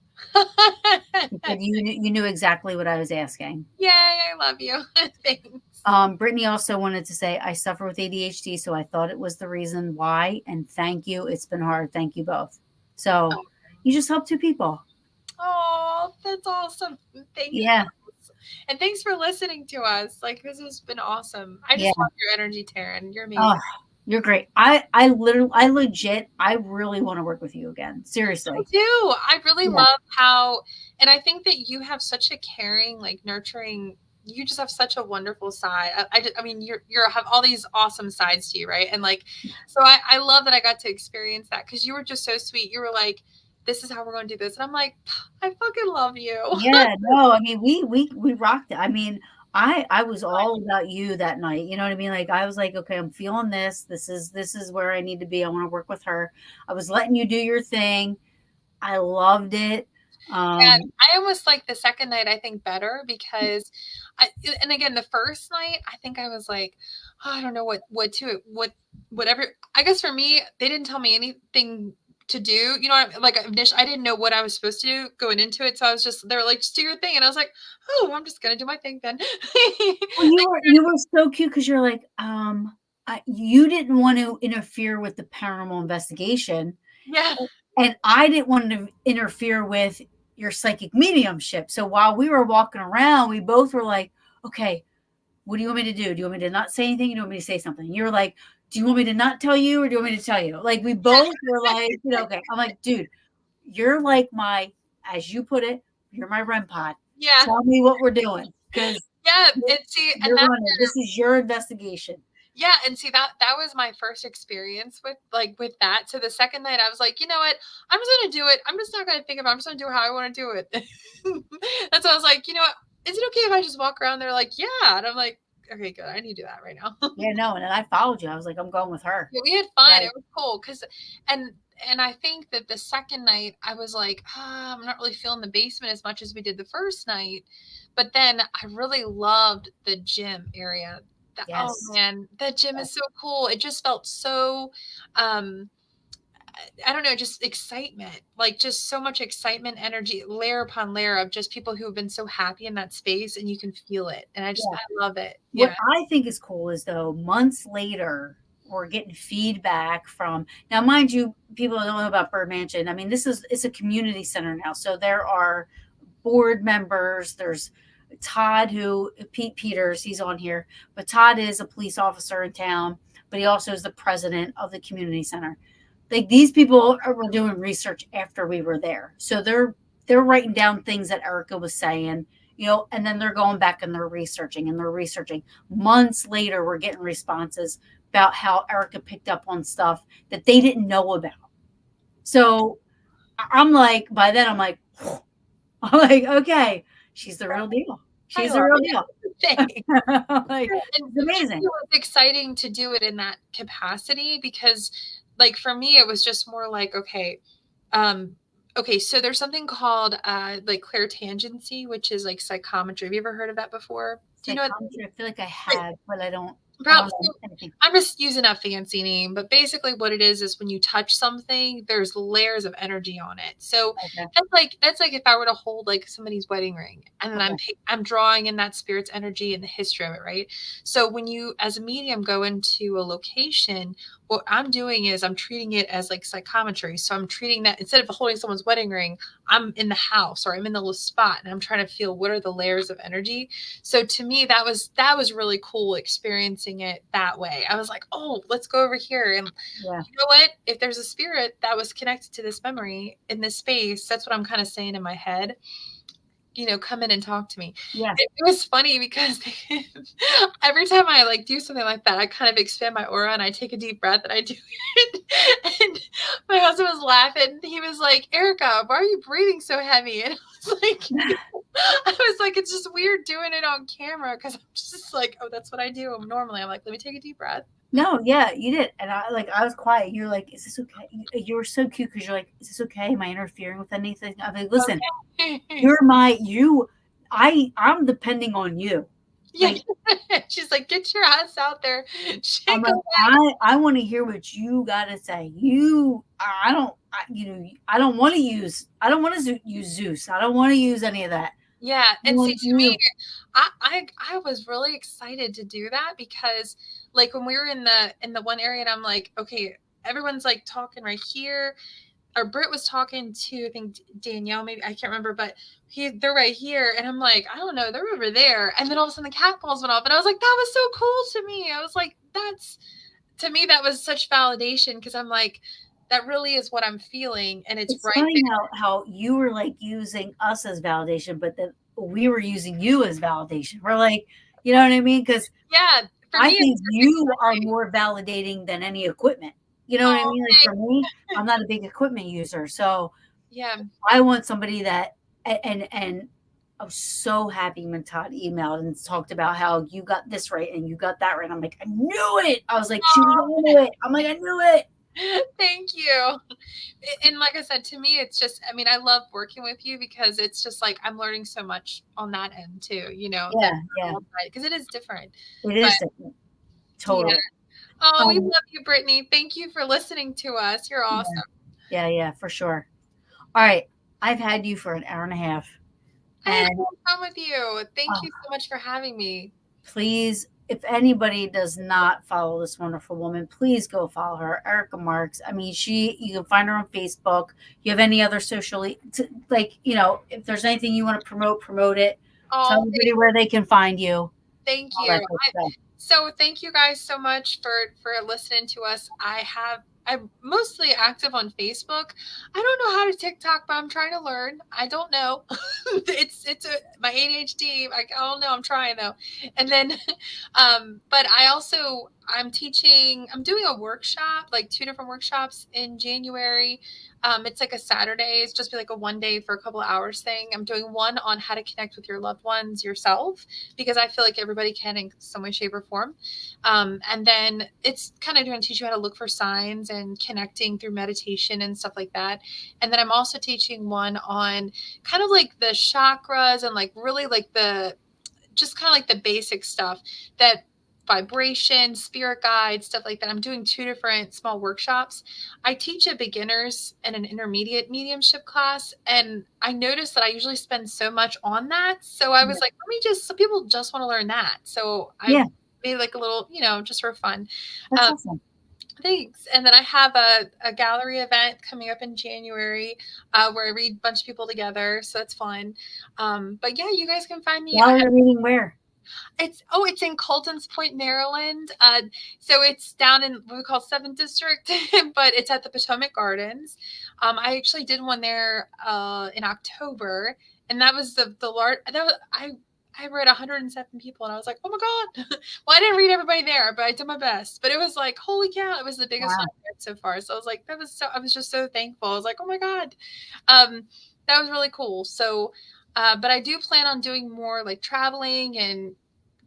Because you knew exactly what I was asking. Yay, I love you. Thanks. Brittany also wanted to say, I suffer with ADHD, so I thought it was the reason why. And thank you. It's been hard. Thank you both. So you just helped two people. Oh, that's awesome. Thank you. Yeah. And thanks for listening to us. Like, this has been awesome. I Yeah. just love your energy, Taryn. You're Oh, amazing. you're great. I really want to work with you again. I Seriously. do. I really Yeah. love how, and I think that you have such a caring, like nurturing. You just have such a wonderful side. I mean, you're have all these awesome sides to you, right? And like, so I love that I got to experience that because you were just so sweet. You were like, "This is how we're going to do this," and I'm like, "I fucking love you." Yeah, no, I mean, we rocked it. I mean, I was all about you that night. You know what I mean? Like I was like, okay, I'm feeling this. This is where I need to be. I want to work with her. I was letting you do your thing. I loved it. Yeah, Um, I almost like the second night, I think, better because and again, the first night, I think I was like, oh, I don't know whatever. I guess for me, they didn't tell me anything to do. You know, like I didn't know what I was supposed to do going into it. So I was just, they were like, just do your thing. And I was like, oh, I'm just going to do my thing then. well, you were so cute because you're like, you didn't want to interfere with the paranormal investigation, Yeah. and I didn't want to interfere with your psychic mediumship. So while we were walking around, we both were like, okay, what do you want me to do? Do you want me to not say anything? Do you want me to say something? You're like, do you want me to not tell you or do you want me to tell you? Like we both were like, okay. I'm like, dude, you're like my, as you put it, you're my REM pod. Yeah. Tell me what we're doing because Yeah. you're, And see, and you're that running. This is your investigation. Yeah, and see that was my first experience with that. So the second night I was like, you know what? I'm just gonna do it. I'm just not gonna think about it. I'm just gonna do it how I want to do it. And so I was like, you know what? Is it okay if I just walk around there like, yeah? And I'm like, okay, good. I need to do that right now. Yeah, no. And then I followed you. I was like, I'm going with her. Yeah, we had fun. It Like, was cool because and and I think that the second night I was like, I'm not really feeling the basement as much as we did the first night. But then I really loved the gym area. Oh yes. man, that gym is so cool. It just felt so um I don't know, just excitement, like just so much excitement, energy, layer upon layer of just people who have been so happy in that space and you can feel it. And Yeah. I love it. What Yeah. I think is cool is though, months later, we're getting feedback from now, mind you, people don't know about Bird Mansion. I mean, it's a community center now. So there are board members. There's Todd, who Pete Peters, he's on here, but Todd is a police officer in town, but he also is the president of the community center. Like these people were doing research after we were there, so they're writing down things that Erica was saying, and then they're going back and they're researching. Months later, we're getting responses about how Erica picked up on stuff that they didn't know about. So I'm like, by then I'm like, I'm like, okay, she's the real deal. I She's the love real it. deal. Thanks. Like, And it's amazing. it was exciting to do it in that capacity because like for me it was just more like, okay, um Okay, so there's something called like clairtangency, which is like psychometry. Have you ever heard of that before? Do you know what? Psychometry, I feel like I have, but I Prob don't know so anything. I'm just using a fancy name, but basically what it is when you touch something, there's layers of energy on it. So Okay, that's like if I were to hold like somebody's wedding ring and then okay, I'm drawing in that spirit's energy and the history of it, right? So when you as a medium go into a location, what I'm doing is I'm treating it as like psychometry. So I'm treating that instead of holding someone's wedding ring, I'm in the house or I'm in the little spot and I'm trying to feel what are the layers of energy. So to me that was really cool experiencing it that way. I was like, oh, let's go over here. And yeah, you know what, if there's a spirit that was connected to this memory in this space, that's what I'm kind of saying in my head, come in and talk to me. yeah. It was funny because every time I like do something like that, I kind of expand my aura and I take a deep breath and I do it. And my husband was laughing. He was like, Erica, why are you breathing so heavy? And I was like, it's just weird doing it on camera because I'm just like, oh, that's what I do. Normally, I'm like, let me take a deep breath. No, yeah, you did, and I was quiet. You're like, "Is this okay?" You were so cute because you're like, "Is this okay? Am I interfering with anything?" I'm like, "Listen, Okay. you're my you. I'm depending on you. Yeah. Like, She's like, get your ass out there. I'm Shake like, a I want to hear what you got to say. I don't, I don't want to use Zeus. I don't want to use any of that. Yeah, I and see, want to me, you. I was really excited to do that because, like, when we were in the one area, and I'm like, okay, everyone's like talking right here, or Britt was talking to I think Danielle, maybe I can't remember, but they're right here, and I'm like, I don't know, they're over there, and then all of a sudden the cat balls went off, and I was like, that was so cool to me. I was like, that's to me that was such validation because I'm like, that really is what I'm feeling, and it's It's right funny there. how you were like using us as validation, but that we were using you as validation. We're like, you know what I mean? Because Yeah, for I me, think it's you are more validating than any equipment. You know what I oh, mean? Like for me, I'm not a big equipment user, so yeah. I want somebody that and I was so happy when Todd emailed and talked about how you got this right and you got that right. I'm like, I knew it. I was like, she was into it. I'm like, I knew it. Thank you. And like I said, to me, it's just, I mean, I love working with you because it's just like I'm learning so much on that end too, that Yeah, yeah. because it is different. It But is different. yeah. Totally. Oh, we Um, love you, Brittany. Thank you for listening to us. You're yeah, awesome. yeah, yeah, for sure. All right. I've had you for an hour and a half. I had And fun with you. Thank uh, you so much for having me. please, if anybody does not follow this wonderful woman, please go follow her, Erica Marks. I mean, you can find her on Facebook. You have any other like, if there's anything you want to promote, promote it. Tell Oh, everybody where they can find you, thank all you. that good stuff. So thank you guys so much for listening to us. I'm mostly active on Facebook. I don't know how to TikTok, but I'm trying to learn. I don't know. My ADHD. I don't know. I'm trying though. And then, but I'm teaching. I'm doing a workshop, like two different workshops in January. It's like a Saturday. It's just be like a one day for a couple of hours thing. I'm doing one on how to connect with your loved ones yourself because I feel like everybody can in some way, shape, or form. And then it's kind of going to teach you how to look for signs and connecting through meditation and stuff like that. And then I'm also teaching one on kind of like the chakras and like really like the just kind of like the basic stuff that vibration, spirit guides, stuff like that. I'm doing two different small workshops. I teach a beginners and an intermediate mediumship class, and I noticed that I usually spend so much on that. So I was like, let me just, some people just want to learn that. So I Yeah, made like a little, just for fun. that's Um, awesome. Thanks. And then I have a gallery event coming up in January where I read a bunch of people together. So that's fun. But yeah, you guys can find me. Gallery reading where? It's in Colton's Point, Maryland. So it's down in what we call Seventh District, but it's at the Potomac Gardens. I actually did one there in October, and that was the large. That was I read 107 people, and I was like, oh my god. Well, I didn't read everybody there, but I did my best. But it was like, holy cow, it was the biggest one Wow. I've read so far. So I was like, I was just so thankful. I was like, oh my god, um, that was really cool. So. But I do plan on doing more like traveling and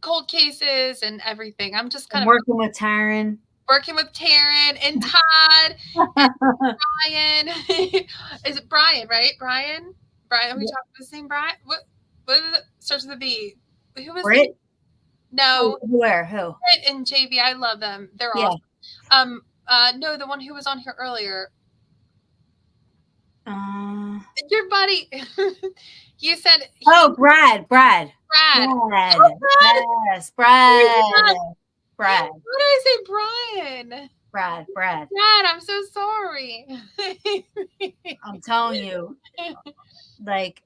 cold cases and everything. I'm just I'm kind of working with Taryn. working with Taryn and Todd and Brian. Is it Brian, right? Brian, we talked his name, Brian. What is it? Starts with a B. Who was the Brit? no Where? Who? Brit and JV? I love them. They're Yeah. awesome. No, the one who was on here earlier. Your buddy. You said Brad. Brad. Brad. Oh, Brad. Yes, Brad. Brad. What did I say, Brian? Brad. Brad, I'm so sorry. I'm telling you, like,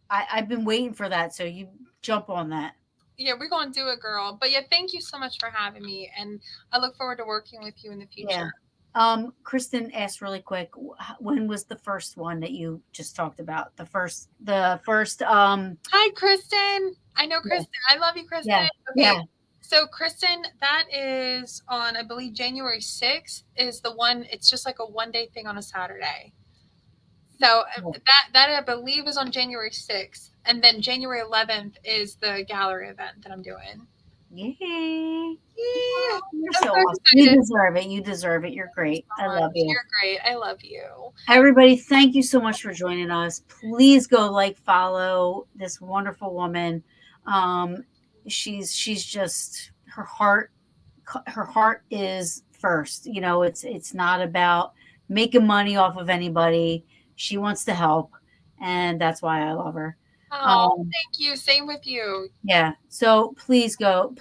I've been waiting for that, so you jump on that. Yeah, we're going to do it, girl. But yeah, thank you so much for having me, and I look forward to working with you in the future. Yeah. Kristen asked really quick, when was the first one that you just talked about? The first. Hi, Kristen. I know Kristen. Yeah. I love you, Kristen. Yeah. Okay. Yeah. So, Kristen, that is on, I believe, January 6th is the one. It's just like a one-day thing on a Saturday. So that I believe is on January 6th. And then January 11th is the gallery event that I'm doing. Yay. Yeah. You're so awesome. You deserve it. You deserve it. You're great. I love you. You're great. I love you. Everybody, thank you so much for joining us. Please go follow this wonderful woman. She's just her heart is first. You know, it's not about making money off of anybody. She wants to help, and that's why I love her. Oh, thank you. Same with you. Yeah. So please go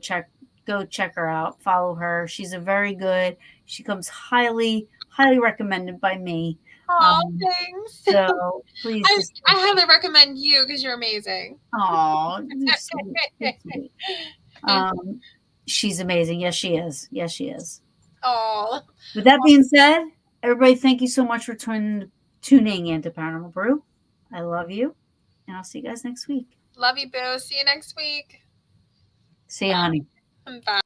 check her out. Follow her. She's a very good. She comes highly recommended by me. Oh, thanks. So please, I highly recommend you because you're amazing. Oh, you're sweet. She's amazing. Yes, she is. Yes, she is. Oh. With that being said, everybody, thank you so much for tuning into Paranormal Brew. I love you, and I'll see you guys next week. Love you, Boo. See you next week. See you, honey. Bye.